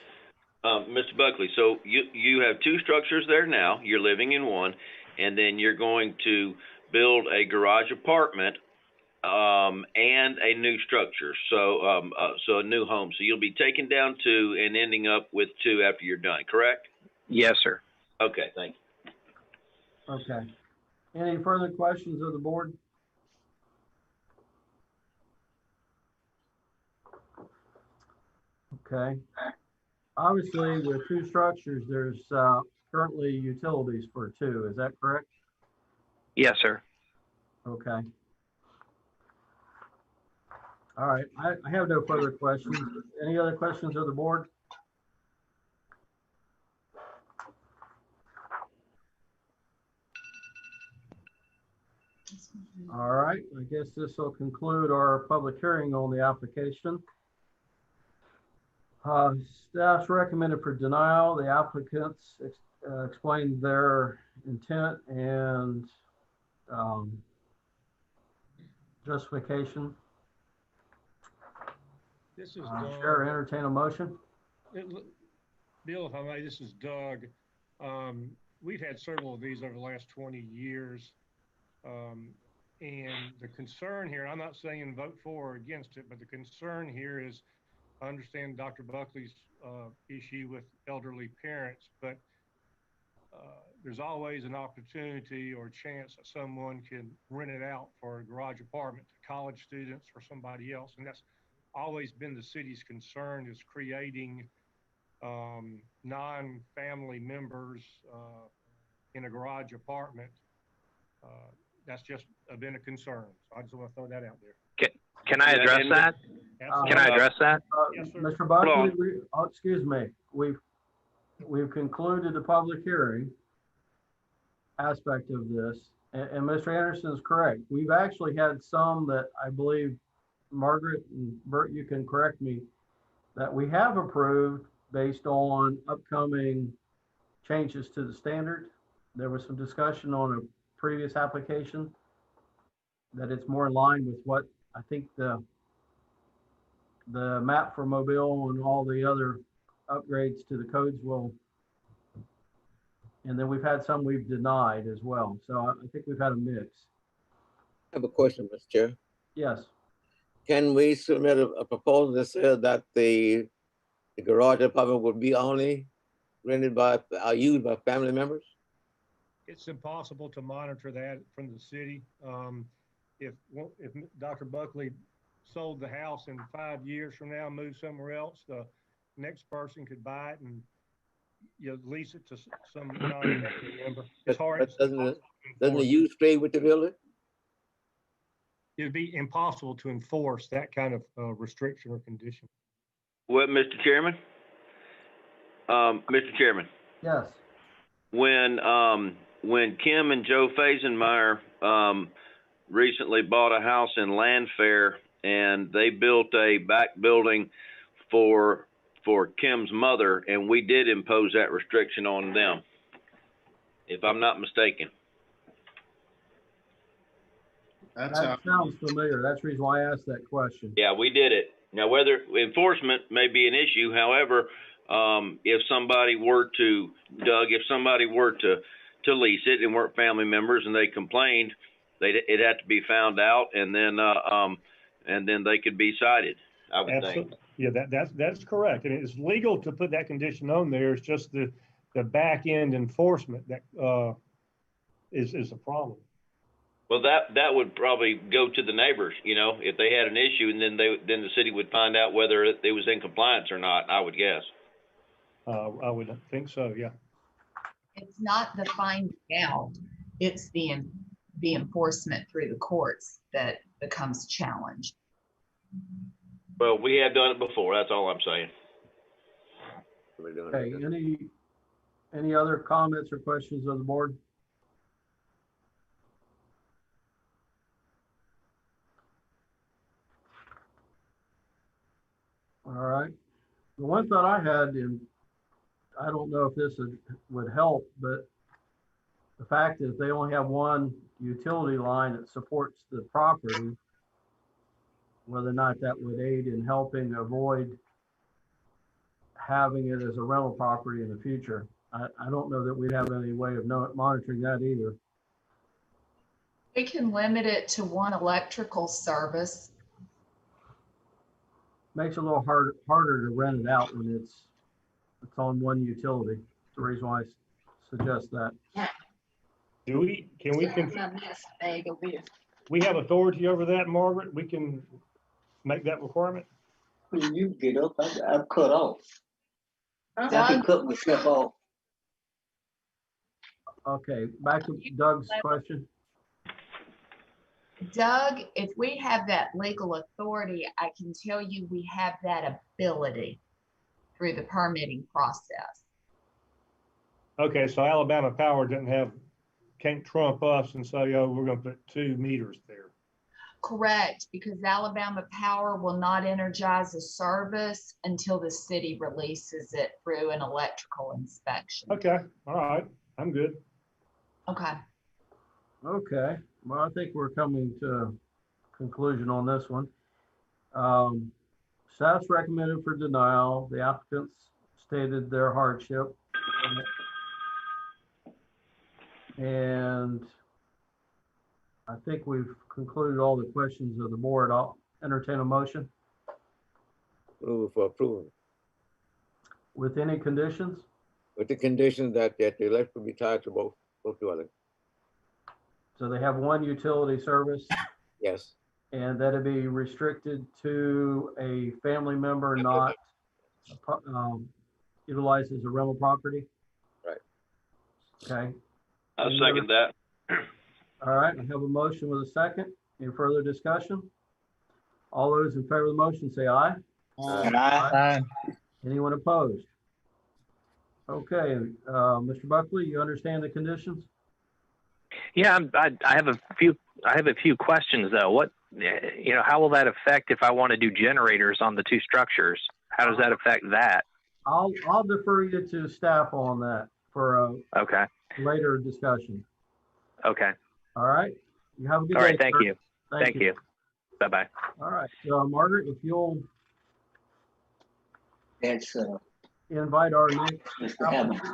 Mr. Buckley, so you have two structures there now. You're living in one, and then you're going to build a garage apartment and a new structure. So so a new home. So you'll be taking down two and ending up with two after you're done. Correct? Yes, sir. Okay. Thank you. Okay. Any further questions of the board? Okay. Obviously, with two structures, there's currently utilities for two. Is that correct? Yes, sir. Okay. All right. I have no further questions. Any other questions of the board? All right. I guess this will conclude our public hearing on the application. Staff's recommended for denial. The applicants explained their intent and justification. This is Chair, entertain a motion. Bill, if I may, this is Doug. We've had several of these over the last 20 years. And the concern here, I'm not saying vote for or against it, but the concern here is, I understand Dr. Buckley's issue with elderly parents, but there's always an opportunity or chance that someone can rent it out for a garage apartment to college students or somebody else. And that's always been the city's concern, is creating non-family members in a garage apartment. That's just been a concern. So I just want to throw that out there. Can I address that? Can I address that? Yes, sir. Mr. Buckley, excuse me. We've concluded the public hearing aspect of this, and Mr. Anderson is correct. We've actually had some that I believe, Margaret and Bert, you can correct me, that we have approved based on upcoming changes to the standard. There was some discussion on a previous application that it's more in line with what I think the map for Mobile and all the other upgrades to the codes will. And then we've had some we've denied as well. So I think we've had a mix. I have a question, Mr. Chair. Yes. Can we submit a proposal that says that the garage apartment would be only rented by, used by family members? It's impossible to monitor that from the city. If Dr. Buckley sold the house in 5 years from now, moved somewhere else, the next person could buy it and lease it to some non-family member. It's hard. Doesn't the use stay with the building? It would be impossible to enforce that kind of restriction or condition. What, Mr. Chairman? Mr. Chairman. Yes. When Kim and Joe Fazenmeyer recently bought a house in Landfair, and they built a back building for Kim's mother, and we did impose that restriction on them, if I'm not mistaken. That sounds familiar. That's the reason why I asked that question. Yeah, we did it. Now, whether enforcement may be an issue, however, if somebody were to, Doug, if somebody were to lease it and weren't family members and they complained, it had to be found out, and then they could be cited, I would think. Yeah, that's correct. And it's legal to put that condition on there. It's just the back end enforcement that is a problem. Well, that would probably go to the neighbors, if they had an issue, and then the city would find out whether it was in compliance or not, I would guess. I would think so, yeah. It's not the finding out, it's the enforcement through the courts that becomes challenged. Well, we have done it before, that's all I'm saying. Okay, any other comments or questions of the board? All right. The one thought I had, and I don't know if this would help, but the fact is they only have one utility line that supports the property, whether or not that would aid in helping avoid having it as a rental property in the future. I don't know that we'd have any way of monitoring that either. We can limit it to one electrical service. Makes it a little harder to rent it out when it's on one utility. That's the reason why I suggest that. Can we have authority over that, Margaret? We can make that requirement? When you get up, I'm cut off. I Doug? can cut myself off. Okay, back to Doug's question. Doug, if we have that legal authority, I can tell you we have that ability through the permitting process. Okay, so Alabama Power can't trump us and say, oh, we're gonna put 2 meters there. Correct, because Alabama Power will not energize a service until the city releases it through an electrical inspection. Okay, all right, I'm good. Okay. Okay, well, I think we're coming to a conclusion on this one. Staff's recommended for denial. The applicants stated their hardship. And I think we've concluded all the questions of the board. I'll entertain a motion. Move for approval. With any conditions? With the condition that the electric will be tied to both dwellings. So they have one utility service? Yes. And that it be restricted to a family member not utilized as a rental property? Right. Okay. I second that. All right, I have a motion with a second. Any further discussion? All those in favor of the motion say aye. Aye. Anyone opposed? Okay, Mr. Buckley, you understand the conditions? Yeah, I have a few questions though. What, how will that affect if I want to do generators on the 2 structures? How does that affect that? I'll defer you to staff on that for a Okay. later discussion. Okay. All right. You have a good day. All right. Thank sir. you. Thank you. Bye-bye. All right. Margaret, if you'll That's invite our next Mr. Hamilton.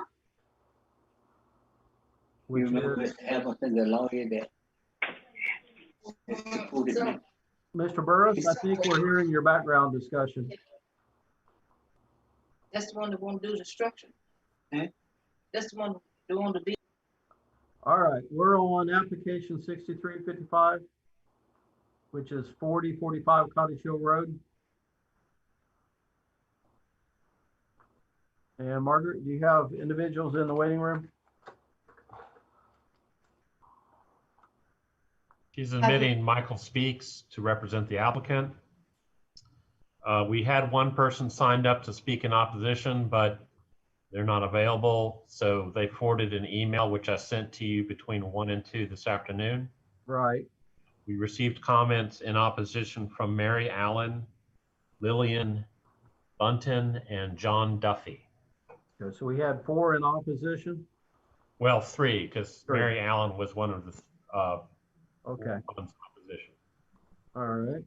You which remember is Mr. Hamilton, the lawyer that supported me? Mr. Burroughs. I think we're hearing your background discussion. That's the one that won't do the structure. Hmm? That's the one that won't do. All right, we're on application 6355, which is 4045 Cottage Hill Road. And Margaret, do you have individuals in the waiting room? She's admitting Michael Speaks to represent the applicant. We had one person signed up to speak in opposition, but they're not available. So they forwarded an email, which I sent to you between 1 and 2 this afternoon. Right. We received comments in opposition from Mary Allen, Lillian Bunton, and John Duffy. Okay, so we had 4 in opposition. Well, 3, because 3. Mary Allen was one of the Okay. one's opposition. All right.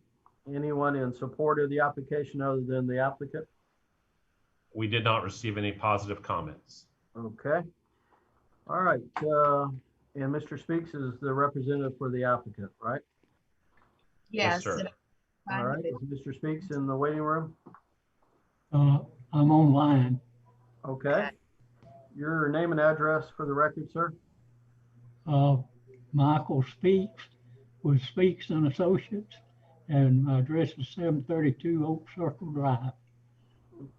Anyone in support of the application other than the applicant? We did not receive any positive comments. Okay. All right. And Mr. Speaks is the representative for the applicant, right? Yes. sir. All right. Is Mr. Speaks in the waiting room? I'm online. Okay. Your name and address for the record, sir? Michael Speaks with Speaks and Associates, and my address is 732 Oak Circle Drive.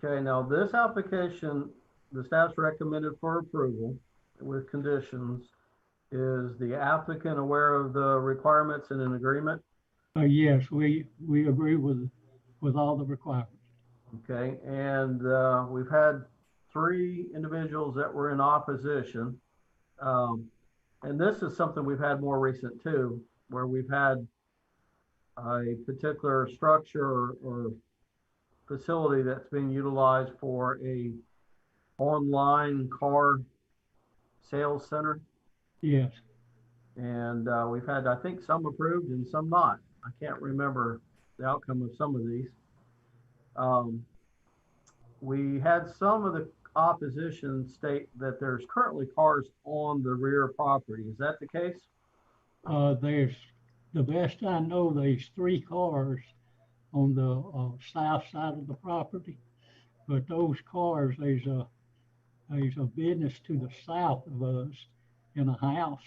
Okay, now this application, the staff's recommended for approval with conditions. Is the applicant aware of the requirements and an agreement? Yes, we agree with all the requirements. Okay, and we've had 3 individuals that were in opposition. And this is something we've had more recent too, where we've had a particular structure or facility that's being utilized for a online car sales center. Yes. And we've had, I think, some approved and some not. I can't remember the outcome of some of these. we had some of the opposition state that there's currently cars on the rear property. Is that the case? There's, the best I know, there's 3 cars on the south side of the property. But those cars, there's a business to the south of us in a house.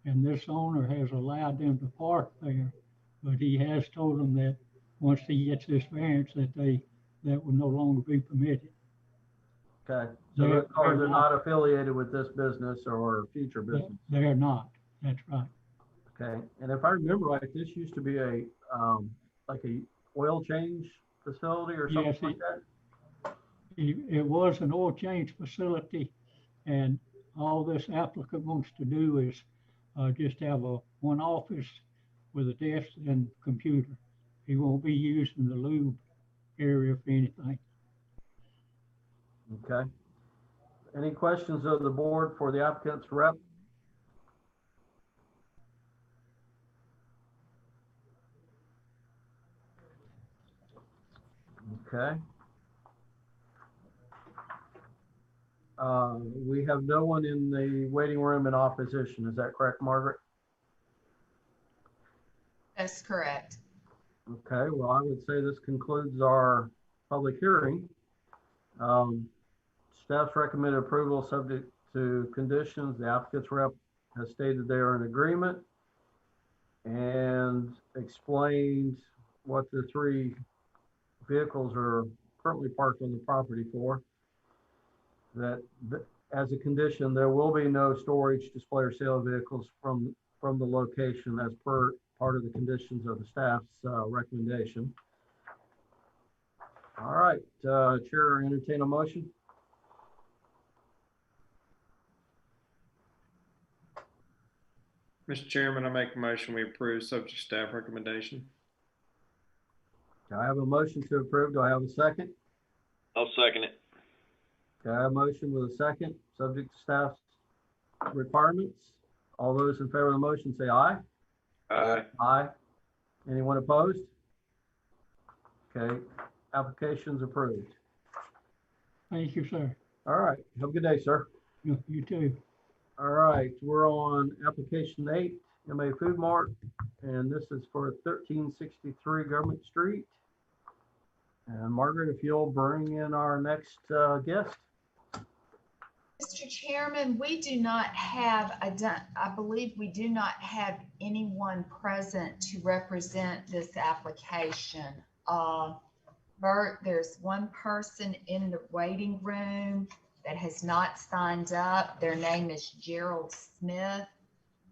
And this owner has allowed them to park there. But he has told them that once he gets this variance, that will no longer be permitted. Okay, so those cars are not affiliated with this business or future business? They're not, that's right. Okay, and if I remember right, this used to be a, like a oil change facility or something Yes, like that? It was an oil change facility, and all this applicant wants to do is just have one office with a desk and computer. He won't be using the lube area for anything. Okay. Any questions of the board for the applicant's rep? Okay. We have no one in the waiting room in opposition. Is that correct, Margaret? That's correct. Okay, well, I would say this concludes our public hearing. Staff's recommended approval subject to conditions. The applicant's rep has stated they are in agreement and explained what the 3 vehicles are currently parked on the property for. That as a condition, there will be no storage, display, or sale of vehicles from the location as per part of the conditions of the staff's recommendation. All right, Chair, entertain a motion. Mr. Chairman, I make a motion we approve subject to staff recommendation. Do I have a motion to approve? Do I have a second? I'll second it. Okay, I have a motion with a second, subject to staff's requirements. All those in favor of the motion say aye. Aye. Aye. Anyone opposed? Okay, application's approved. Thank you, sir. All right, have a good day, sir. You too. All right, we're on application 8, MA Food Mart, and this is for 1363 Government Street. And Margaret, if you'll bring in our next guest. Mr. Chairman, we do not have, I believe we do not have anyone present to represent this application. Bert, there's one person in the waiting room that has not signed up. Their name is Gerald Smith.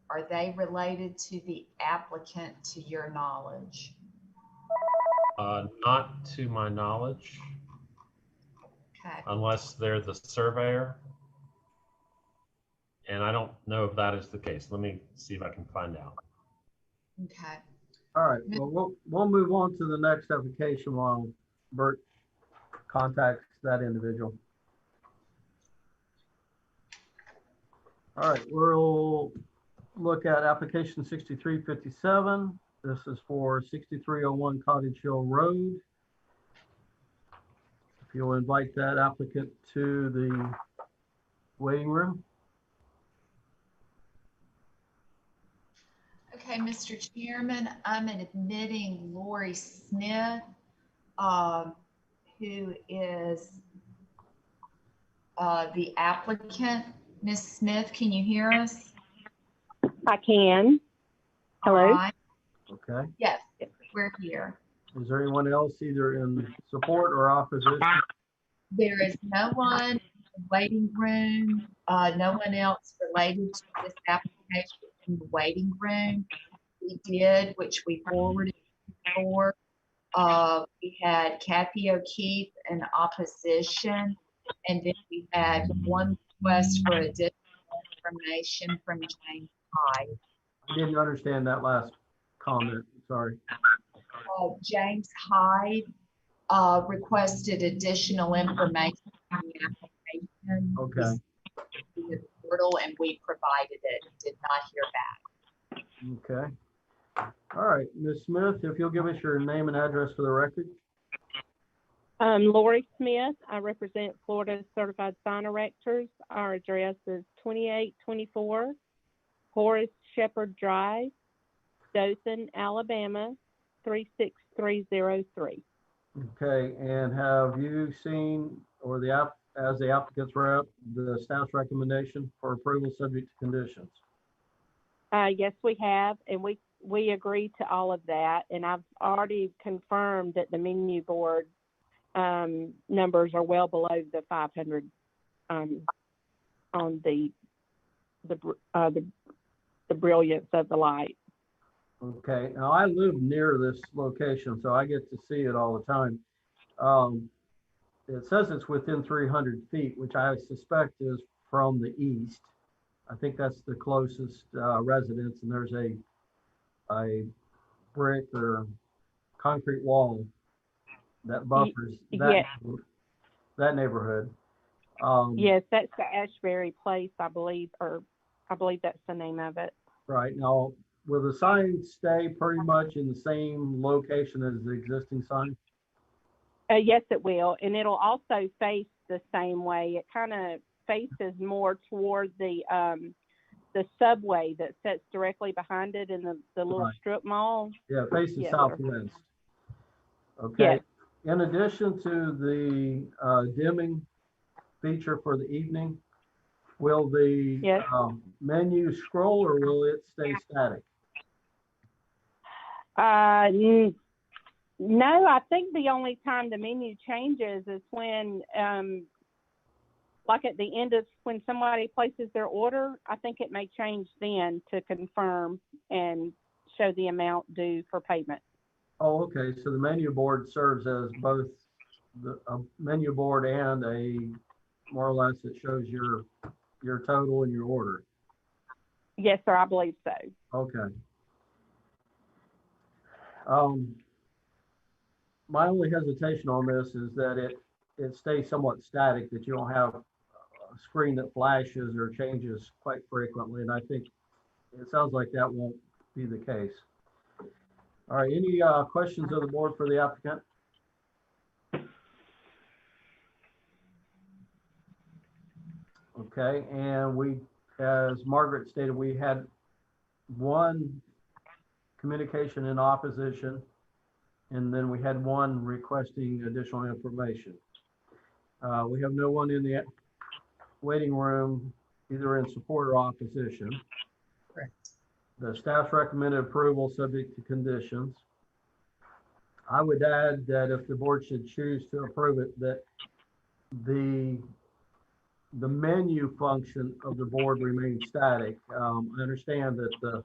Are they related to the applicant, to your knowledge? Not to my knowledge. Okay. Unless they're the surveyor. And I don't know if that is the case. Let me see if I can find out. Okay. All right, well, we'll move on to the next application while Bert contacts that individual. All right, we'll look at application 6357. This is for 6301 Cottage Hill Road. If you'll invite that applicant to the waiting room. Okay, Mr. Chairman, I'm admitting Lori Smith, who is the applicant. Ms. Smith, can you hear us? I can. Hello? All right. Okay. Yes, we're here. Is there anyone else either in support or opposition? There is no one in the waiting room, no one else related to this application in the waiting room. We did, which we forwarded before. We had Kathy O'Keefe in opposition, and then we had one request for additional information from James Hyde. I didn't understand that last comment, sorry. James Hyde requested additional information on the application. Okay. Through the portal, and we provided it, did not hear back. Okay. All right, Ms. Smith, if you'll give us your name and address for the record. Lori Smith. I represent Florida Certified Sign Erectors. Our address is 2824 Horace Shepherd Drive, Dothan, Alabama, 36303. Okay, and have you seen, or as the applicant's rep, the staff's recommendation for approval subject to conditions? Yes, we have, and we agree to all of that. And I've already confirmed that the menu board numbers are well below the 500 on the brilliance of the light. Okay, now I live near this location, so I get to see it all the time. It says it's within 300 feet, which I suspect is from the east. I think that's the closest residence, and there's a brick or concrete wall that buffers that, that neighborhood. Yes, that's the Ashbury Place, I believe, or I believe that's the name of it. Right. Now, will the sign stay pretty much in the same location as the existing sign? Yes, it will, and it'll also face the same way. It kind of faces more toward the subway that sits directly behind it in the little strip mall. Yeah, it faces southwest. Okay. Yes. In addition to the dimming feature for the evening, will the menu scroll or will it stay static? No, I think the only time the menu changes is when, like at the end of when somebody places their order, I think it may change then to confirm and show the amount due for payment. Oh, okay. So the menu board serves as both a menu board and more or less it shows your total and your order. Yes, sir. I believe so. Okay. My only hesitation on this is that it stays somewhat static, that you don't have a screen that flashes or changes quite frequently. And I think it sounds like that won't be the case. All right, any questions of the board for the applicant? Okay, and we, as Margaret stated, we had one communication in opposition, and then we had one requesting additional information. We have no one in the waiting room, either in support or opposition. Correct. The staff's recommended approval subject to conditions. I would add that if the board should choose to approve it, that the menu function of the board remains static. I understand that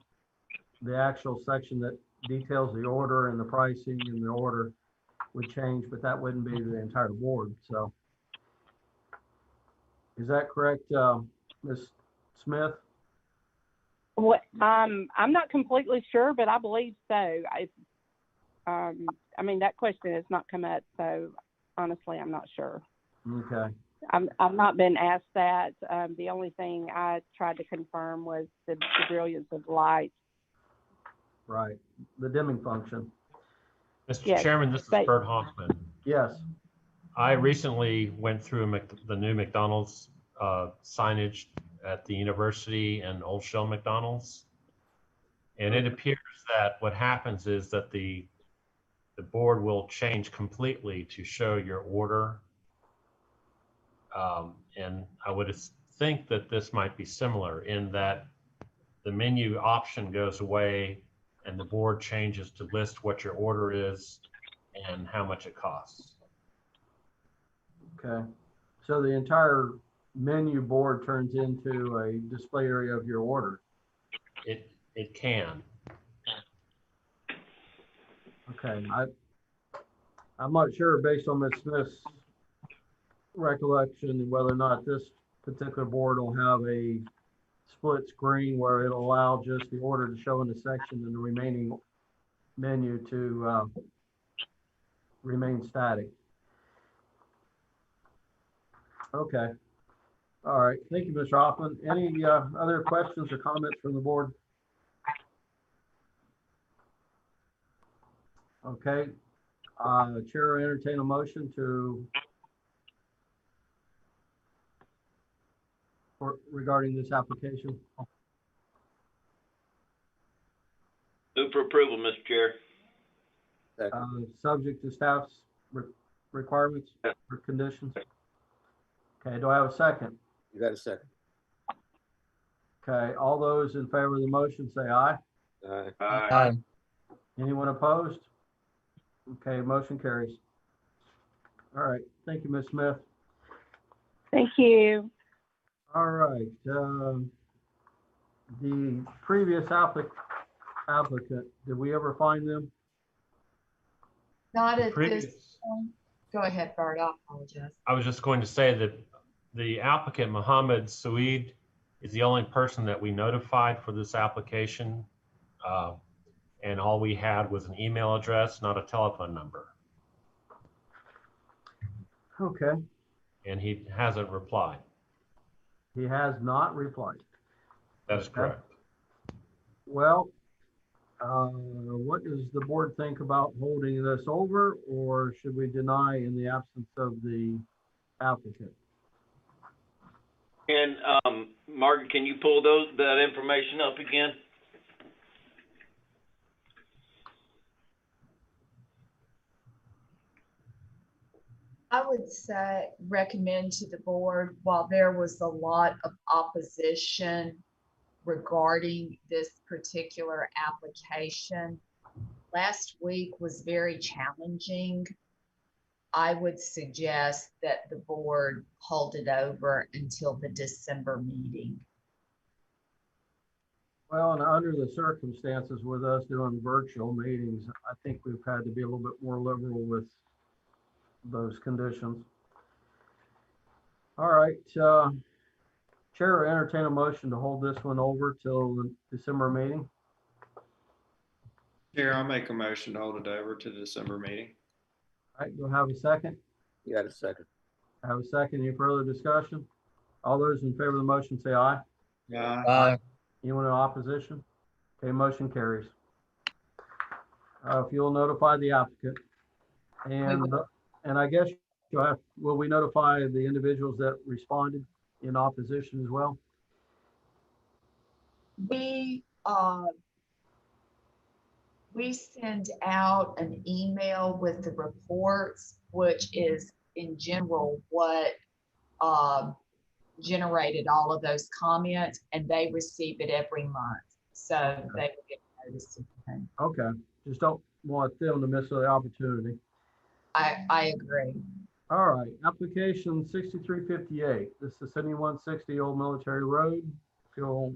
the actual section that details the order and the pricing and the order would change, but that wouldn't be the entire board. So is that correct, Ms. Smith? What, I'm not completely sure, but I believe so. I mean, that question has not come up, so honestly, I'm not sure. Okay. I've not been asked that. The only thing I tried to confirm was the brilliance of light. Right, the dimming function. Mr. Chairman, this is Bert Hoffman. Yes. I recently went through the new McDonald's signage at the university and Old Shell McDonald's. And it appears that what happens is that the board will change completely to show your order. And I would think that this might be similar in that the menu option goes away and the board changes to list what your order is and how much it costs. Okay. So the entire menu board turns into a display area of your order. It can. Okay. I'm not sure based on Ms. Smith's recollection whether or not this particular board will have a split screen where it'll allow just the order to show in the section and the remaining menu to remain static. Okay. All right. Thank you, Mr. Hoffman. Any other questions or comments from the board? Okay. Chair will entertain a motion regarding this application. Move for approval, Mr. Chair. Subject to staff's requirements or conditions. Okay, do I have a second? You got a second? Okay, all those in favor of the motion say aye. Aye. Aye. Anyone opposed? Okay, motion carries. All right, thank you, Ms. Smith. Thank you. All right, the previous applicant, did we ever find them? Not at Previous- this point. Go ahead, Bart. I apologize. I was just going to say that the applicant, Mohammed Saeed, is the only person that we notified for this application. And all we had was an email address, not a telephone number. Okay, And he hasn't replied. he has not replied. That is Okay. correct. Well, what does the board think about holding this over, or should we deny in the absence of the applicant? And Margaret, can you pull that information up again? I would say recommend to the board, while there was a lot of opposition regarding this particular application, last week was very challenging. I would suggest that the board hold it over until the December meeting. Well, and under the circumstances with us doing virtual meetings, I think we've had to be a little bit more liberal with those conditions. All right, Chair will entertain a motion to hold this one over till the December meeting. Chair, I'll make a motion to hold it over to the December meeting. All right, you'll have a second? You got a second? I have a second. Any further discussion? All those in favor of the motion say aye. Aye. Anyone in opposition? Okay, motion carries. If you'll notify the applicant. And I guess you'll have, will we notify the individuals that responded in opposition as well? We send out an email with the reports, which is in general what generated all of those comments, and they receive it every month. So they will get notice of it. Okay, just don't want them to miss the opportunity. I agree. All right, application 6358. This is 7160 Old Military Road. If you'll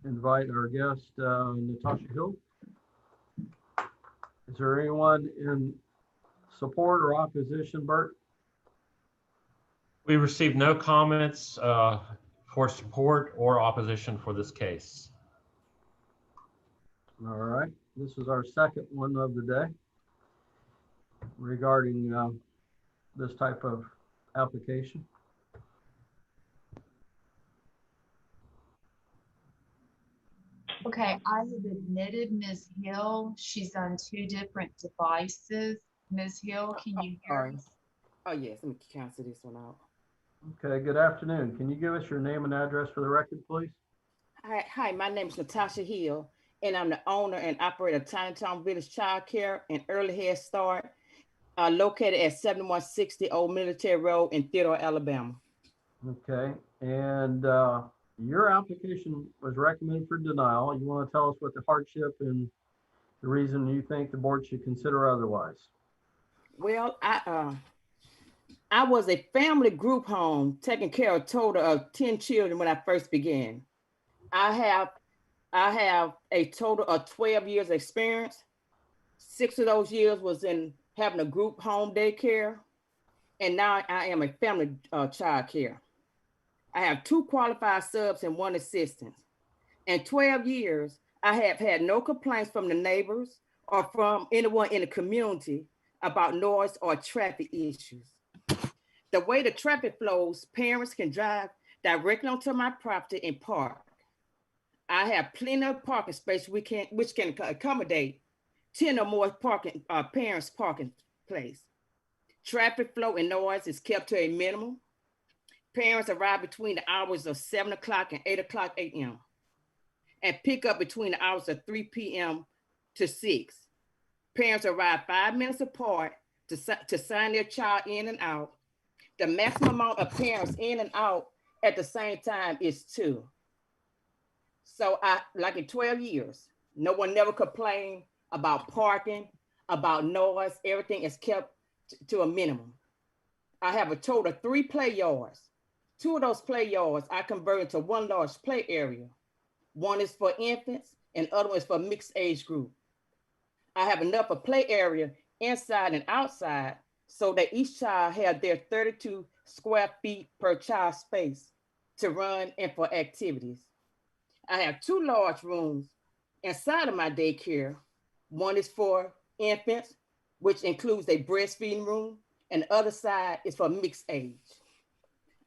invite our guest, Natasha Hill. Is there anyone in support or opposition, Bert? We received no comments for support or opposition for this case. All right, this is our second one of the day regarding this type of application. Okay, I have admitted Ms. Hill. She's on 2 different devices. Ms. Hill, can you hear us? Oh, yes, let me cancel this one out. Okay, good afternoon. Can you give us your name and address for the record, please? Hi, my name is Natasha Hill, and I'm the owner and operator of Chinatown Village Child Care and Early Head Start, located at 7160 Old Military Road in Theodore, Alabama. Okay, and your application was recommended for denial. You want to tell us what the hardship and the reason you think the board should consider otherwise? Well, I was a family group home taking care of a total of 10 children when I first began. I have a total of 12 years experience. 6 of those years was in having a group home daycare. And now I am a family child care. I have 2 qualified subs and 1 assistant. In 12 years, I have had no complaints from the neighbors or from anyone in the community about noise or traffic issues. The way the traffic flows, parents can drive directly onto my property and park. I have plenty of parking space which can accommodate 10 or more parking, parents parking place. Traffic flow and noise is kept to a minimum. Parents arrive between the hours of 7 o'clock and 8 o'clock a.m. and pick up between the hours of 3 p.m. to 6. Parents arrive 5 minutes apart to sign their child in and out. The maximum amount of parents in and out at the same time is 2. So like in 12 years, no one never complained about parking, about noise. Everything is kept to a minimum. I have a total of 3 play yards. 2 of those play yards I converted to one large play area. One is for infants and other one is for mixed age group. I have enough of play area inside and outside so that each child has their 32 square feet per child space to run and for activities. I have 2 large rooms inside of my daycare. One is for infants, which includes a breastfeeding room, and the other side is for mixed age.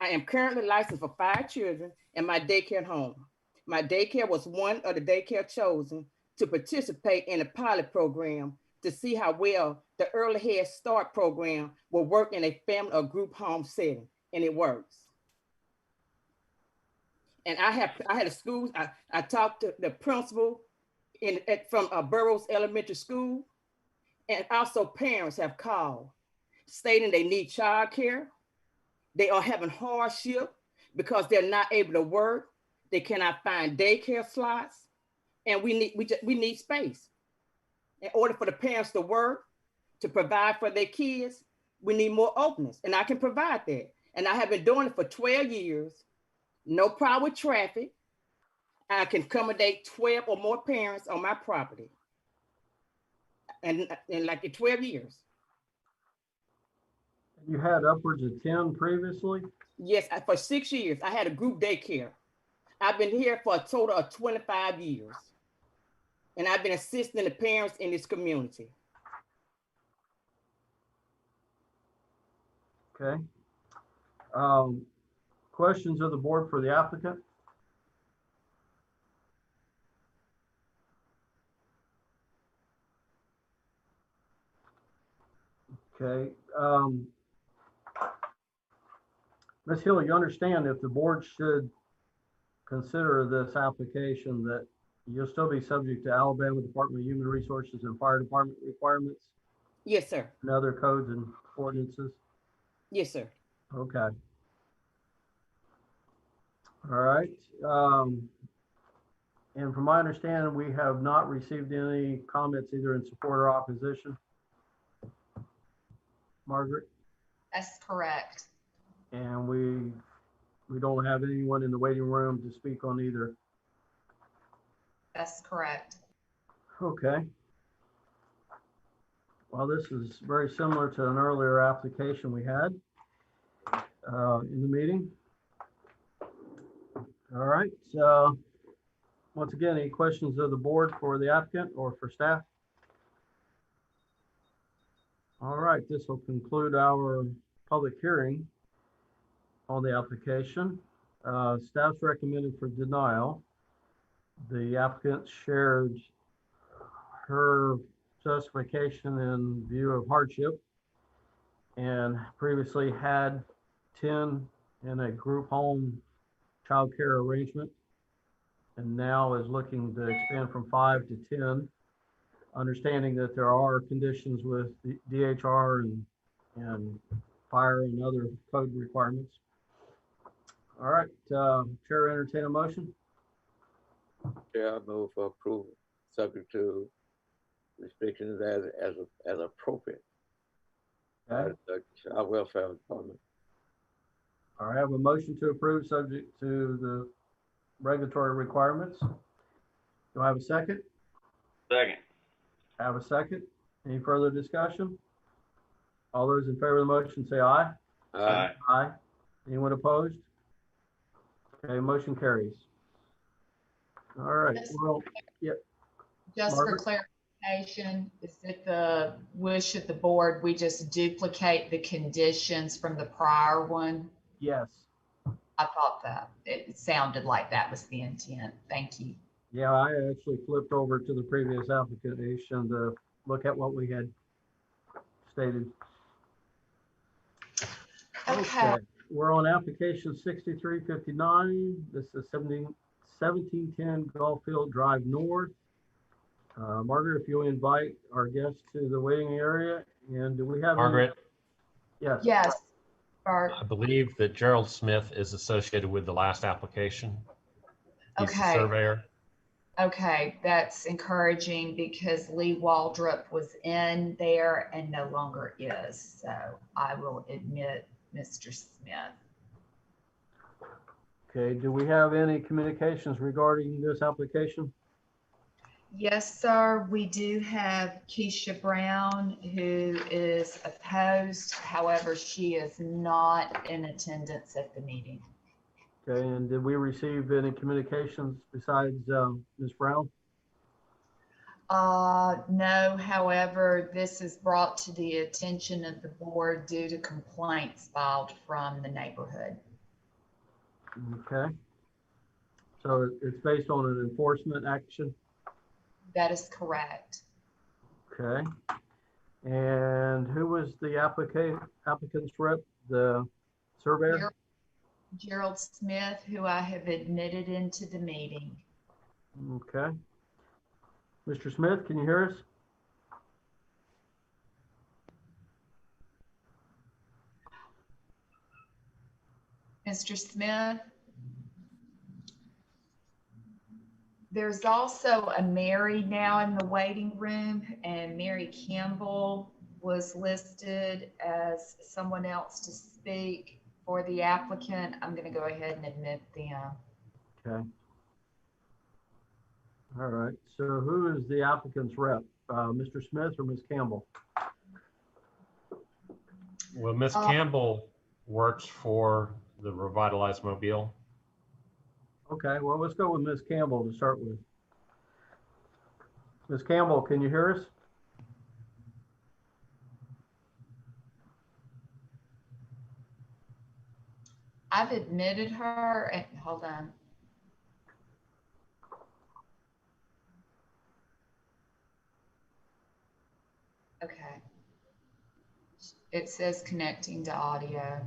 I am currently licensed for 5 children in my daycare home. My daycare was one of the daycare chosen to participate in the pilot program to see how well the Early Head Start program will work in a family or group home setting, and it works. And I had a school, I talked to the principal from Burroughs Elementary School, and also parents have called stating they need childcare. They are having hardship because they're not able to work. They cannot find daycare slots, and we need space. In order for the parents to work, to provide for their kids, we need more openness, and I can provide that. And I have been doing it for 12 years. No problem with traffic. I can accommodate 12 or more parents on my property. And like in 12 years. You had upwards of 10 previously? Yes, for 6 years, I had a group daycare. I've been here for a total of 25 years. And I've been assisting the parents in this community. Okay. Questions of the board for the applicant? Okay. Ms. Hill, you understand if the board should consider this application that you'll still be subject to Alabama Department of Human Resources and Fire Department requirements? Yes, sir. And other codes and ordinances? Yes, sir. Okay. All right. And from my understanding, we have not received any comments either in support or opposition. Margaret? That's correct. And we don't have anyone in the waiting room to speak on either. That's correct. Okay. Well, this is very similar to an earlier application we had in the meeting. All right. So once again, any questions of the board for the applicant or for staff? All right, this will conclude our public hearing on the application. Staff's recommended for denial. The applicant shared her justification in view of hardship and previously had 10 in a group home child care arrangement and now is looking to expand from 5 to 10, understanding that there are conditions with the DHR and fire and other code requirements. All right, Chair, entertain a motion. Chair, I move for approval, subject to restrictions as appropriate. Okay. The Child Welfare Department. All right, I have a motion to approve subject to the regulatory requirements. Do I have a second? Second. I have a second. Any further discussion? All those in favor of the motion say aye. Aye. Aye. Anyone opposed? Okay, motion carries. All right, well, yep. Just Margaret? for clarification, is it the wish of the board, we just duplicate the conditions from the prior one? Yes. I thought that. It sounded like that was the intent. Thank you. Yeah, I actually flipped over to the previous application, the look at what we had stated. Okay. We're on application 6359. This is 1710 Gulffield Drive North. Margaret, if you'll invite our guests to the waiting area, and do we have Margaret? Yes. Yes. I believe that Gerald Smith is associated with the last application. He's the Okay. surveyor. Okay, that's encouraging because Lee Waldrop was in there and no longer is. So I will admit Mr. Smith. Okay, do we have any communications regarding this application? Yes, sir. We do have Keisha Brown, who is opposed. However, she is not in attendance at the meeting. Okay, and did we receive any communications besides Ms. Brown? No, however, this is brought to the attention of the board due to complaints filed from the neighborhood. Okay. So it's based on an enforcement action? That is correct. Okay. And who was the applicant's rep, the surveyor? Gerald Smith, who I have admitted into the meeting. Okay. Mr. Smith, can you hear us? Mr. Smith? There's also a Mary now in the waiting room, and Mary Campbell was listed as someone else to speak for the applicant. I'm going to go ahead and admit them. Okay. All right. So who is the applicant's rep? Mr. Smith or Ms. Campbell? Well, Ms. Campbell works for the Revitalized Mobile. Okay, well, let's go with Ms. Campbell to start with. Ms. Campbell, can you hear us? I've admitted her, and hold on. Okay. It says connecting to audio.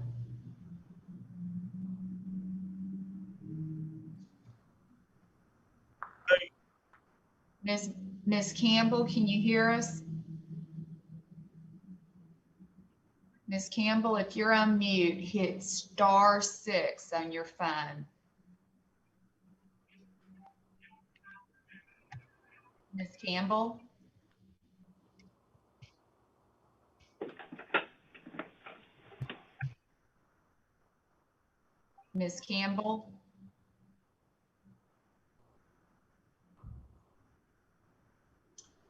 Ms. Campbell, can you hear us? Ms. Campbell, if you're on mute, hit *6 on your phone. Ms. Campbell? Ms. Campbell?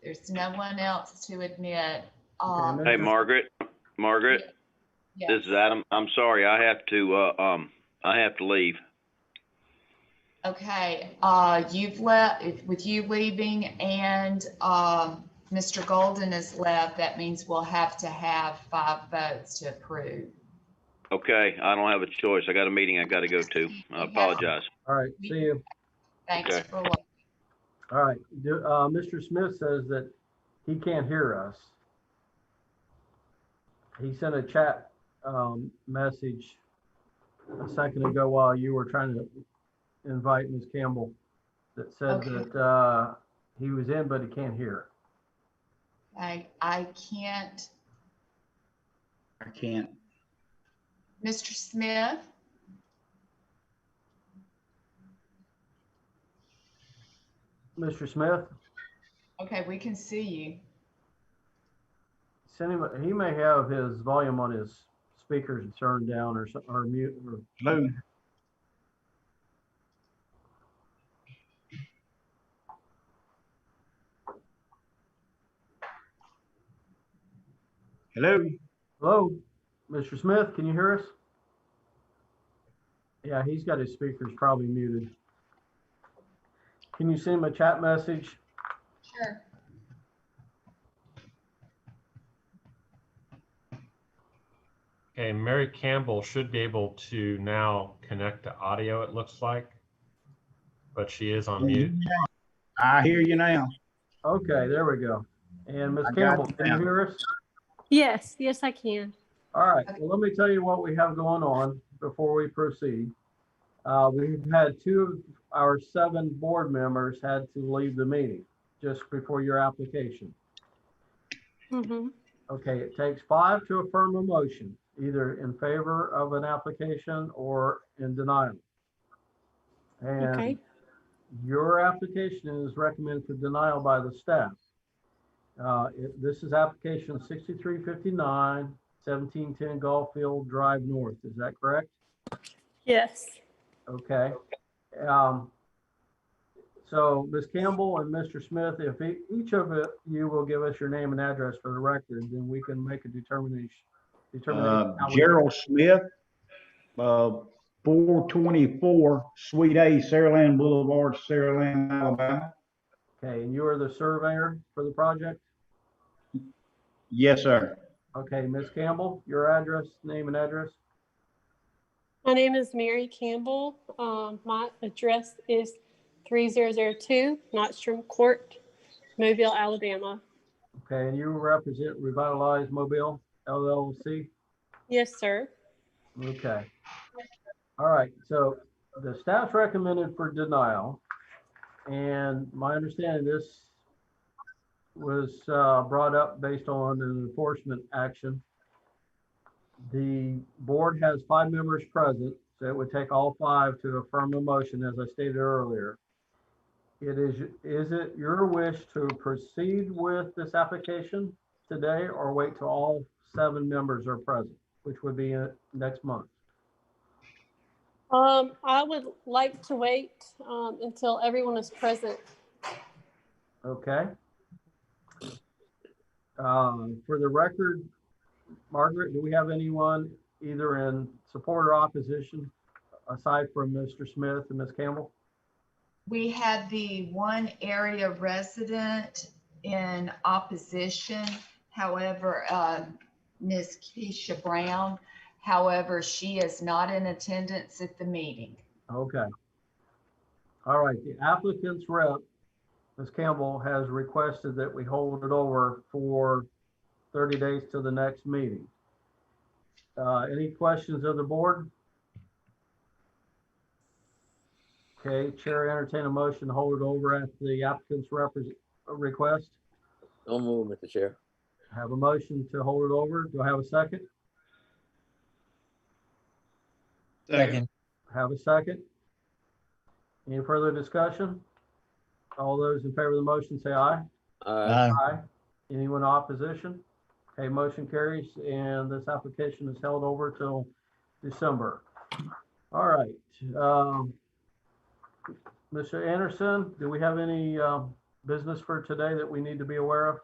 There's no one else to admit. Hey, Margaret. Margaret. Yes. This is Adam. I'm sorry. I have to leave. Okay, you've left, with you leaving and Mr. Golden has left, that means we'll have to have 5 votes to approve. Okay, I don't have a choice. I got a meeting I got to go to. I apologize. All right, see you. Thanks Okay. for looking. All right, Mr. Smith says that he can't hear us. He sent a chat message a second ago while you were trying to invite Ms. Campbell that said that he was in, but he can't hear. I can't. I can't. Mr. Smith? Mr. Smith? Okay, we can see you. Send him, he may have his volume on his speakers turned down or mute. Or, Hello. Hello. Hello, Mr. Smith, can you hear us? Yeah, he's got his speakers probably muted. Can you send him a chat message? Sure. Okay, Mary Campbell should be able to now connect to audio, it looks like, but she is on mute. I hear you now. Okay, there we go. And Ms. I got Campbell, you can you now. hear us? Yes, yes, I can. All right, well, let me tell you what we have going on before we proceed. We've had 2 of our 7 board members had to leave the meeting just before your application. Mm-hmm. Okay, it takes 5 to affirm a motion, either in favor of an application or in denial. And Okay. your application is recommended for denial by the staff. This is application 6359, 1710 Gulffield Drive North. Is that correct? Yes. Okay. So Ms. Campbell and Mr. Smith, if each of you will give us your name and address for the record, then we can make a determination. Gerald Smith, 424 Suite A, Saraland Boulevard, Saraland, Alabama. Okay, and you are the surveyor for the project? Yes, sir. Okay, Ms. Campbell, your address, name and address? My name is Mary Campbell. My address is 3002 Nordstrom Court, Mobile, Alabama. Okay, and you represent Revitalize Mobile LLC? Yes, sir. Okay. All right, so the staff's recommended for denial. And my understanding, this was brought up based on an enforcement action. The board has 5 members present, so it would take all 5 to affirm the motion, as I stated earlier. Is it your wish to proceed with this application today or wait till all 7 members are present, which would be next month? I would like to wait until everyone is present. Okay. For the record, Margaret, do we have anyone either in support or opposition aside from Mr. Smith and Ms. Campbell? We had the one area resident in opposition. However, Ms. Keisha Brown, however, she is not in attendance at the meeting. Okay. All right, the applicant's rep, Ms. Campbell, has requested that we hold it over for 30 days to the next meeting. Any questions of the board? Okay, Chair, entertain a motion to hold it over at the applicant's request. Don't move, Mr. Chair. Have a motion to hold it over. Do I have a second? Second. Have a second. Any further discussion? All those in favor of the motion say aye. Aye. Aye. Anyone in opposition? Okay, motion carries and this application is held over till December. All right. Mr. Anderson, do we have any business for today that we need to be aware of?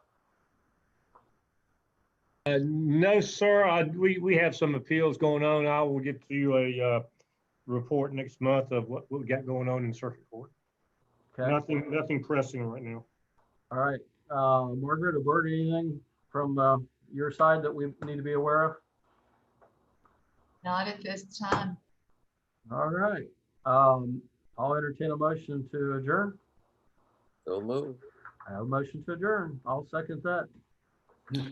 No, sir. We have some appeals going on. I will get you a report next month of what we got going on in circuit court. Okay. Nothing pressing right now. All right. Margaret or Bert, anything from your side that we need to be aware of? Not at this time. All right. I'll entertain a motion to adjourn. So move. I have a motion to adjourn. I'll second that.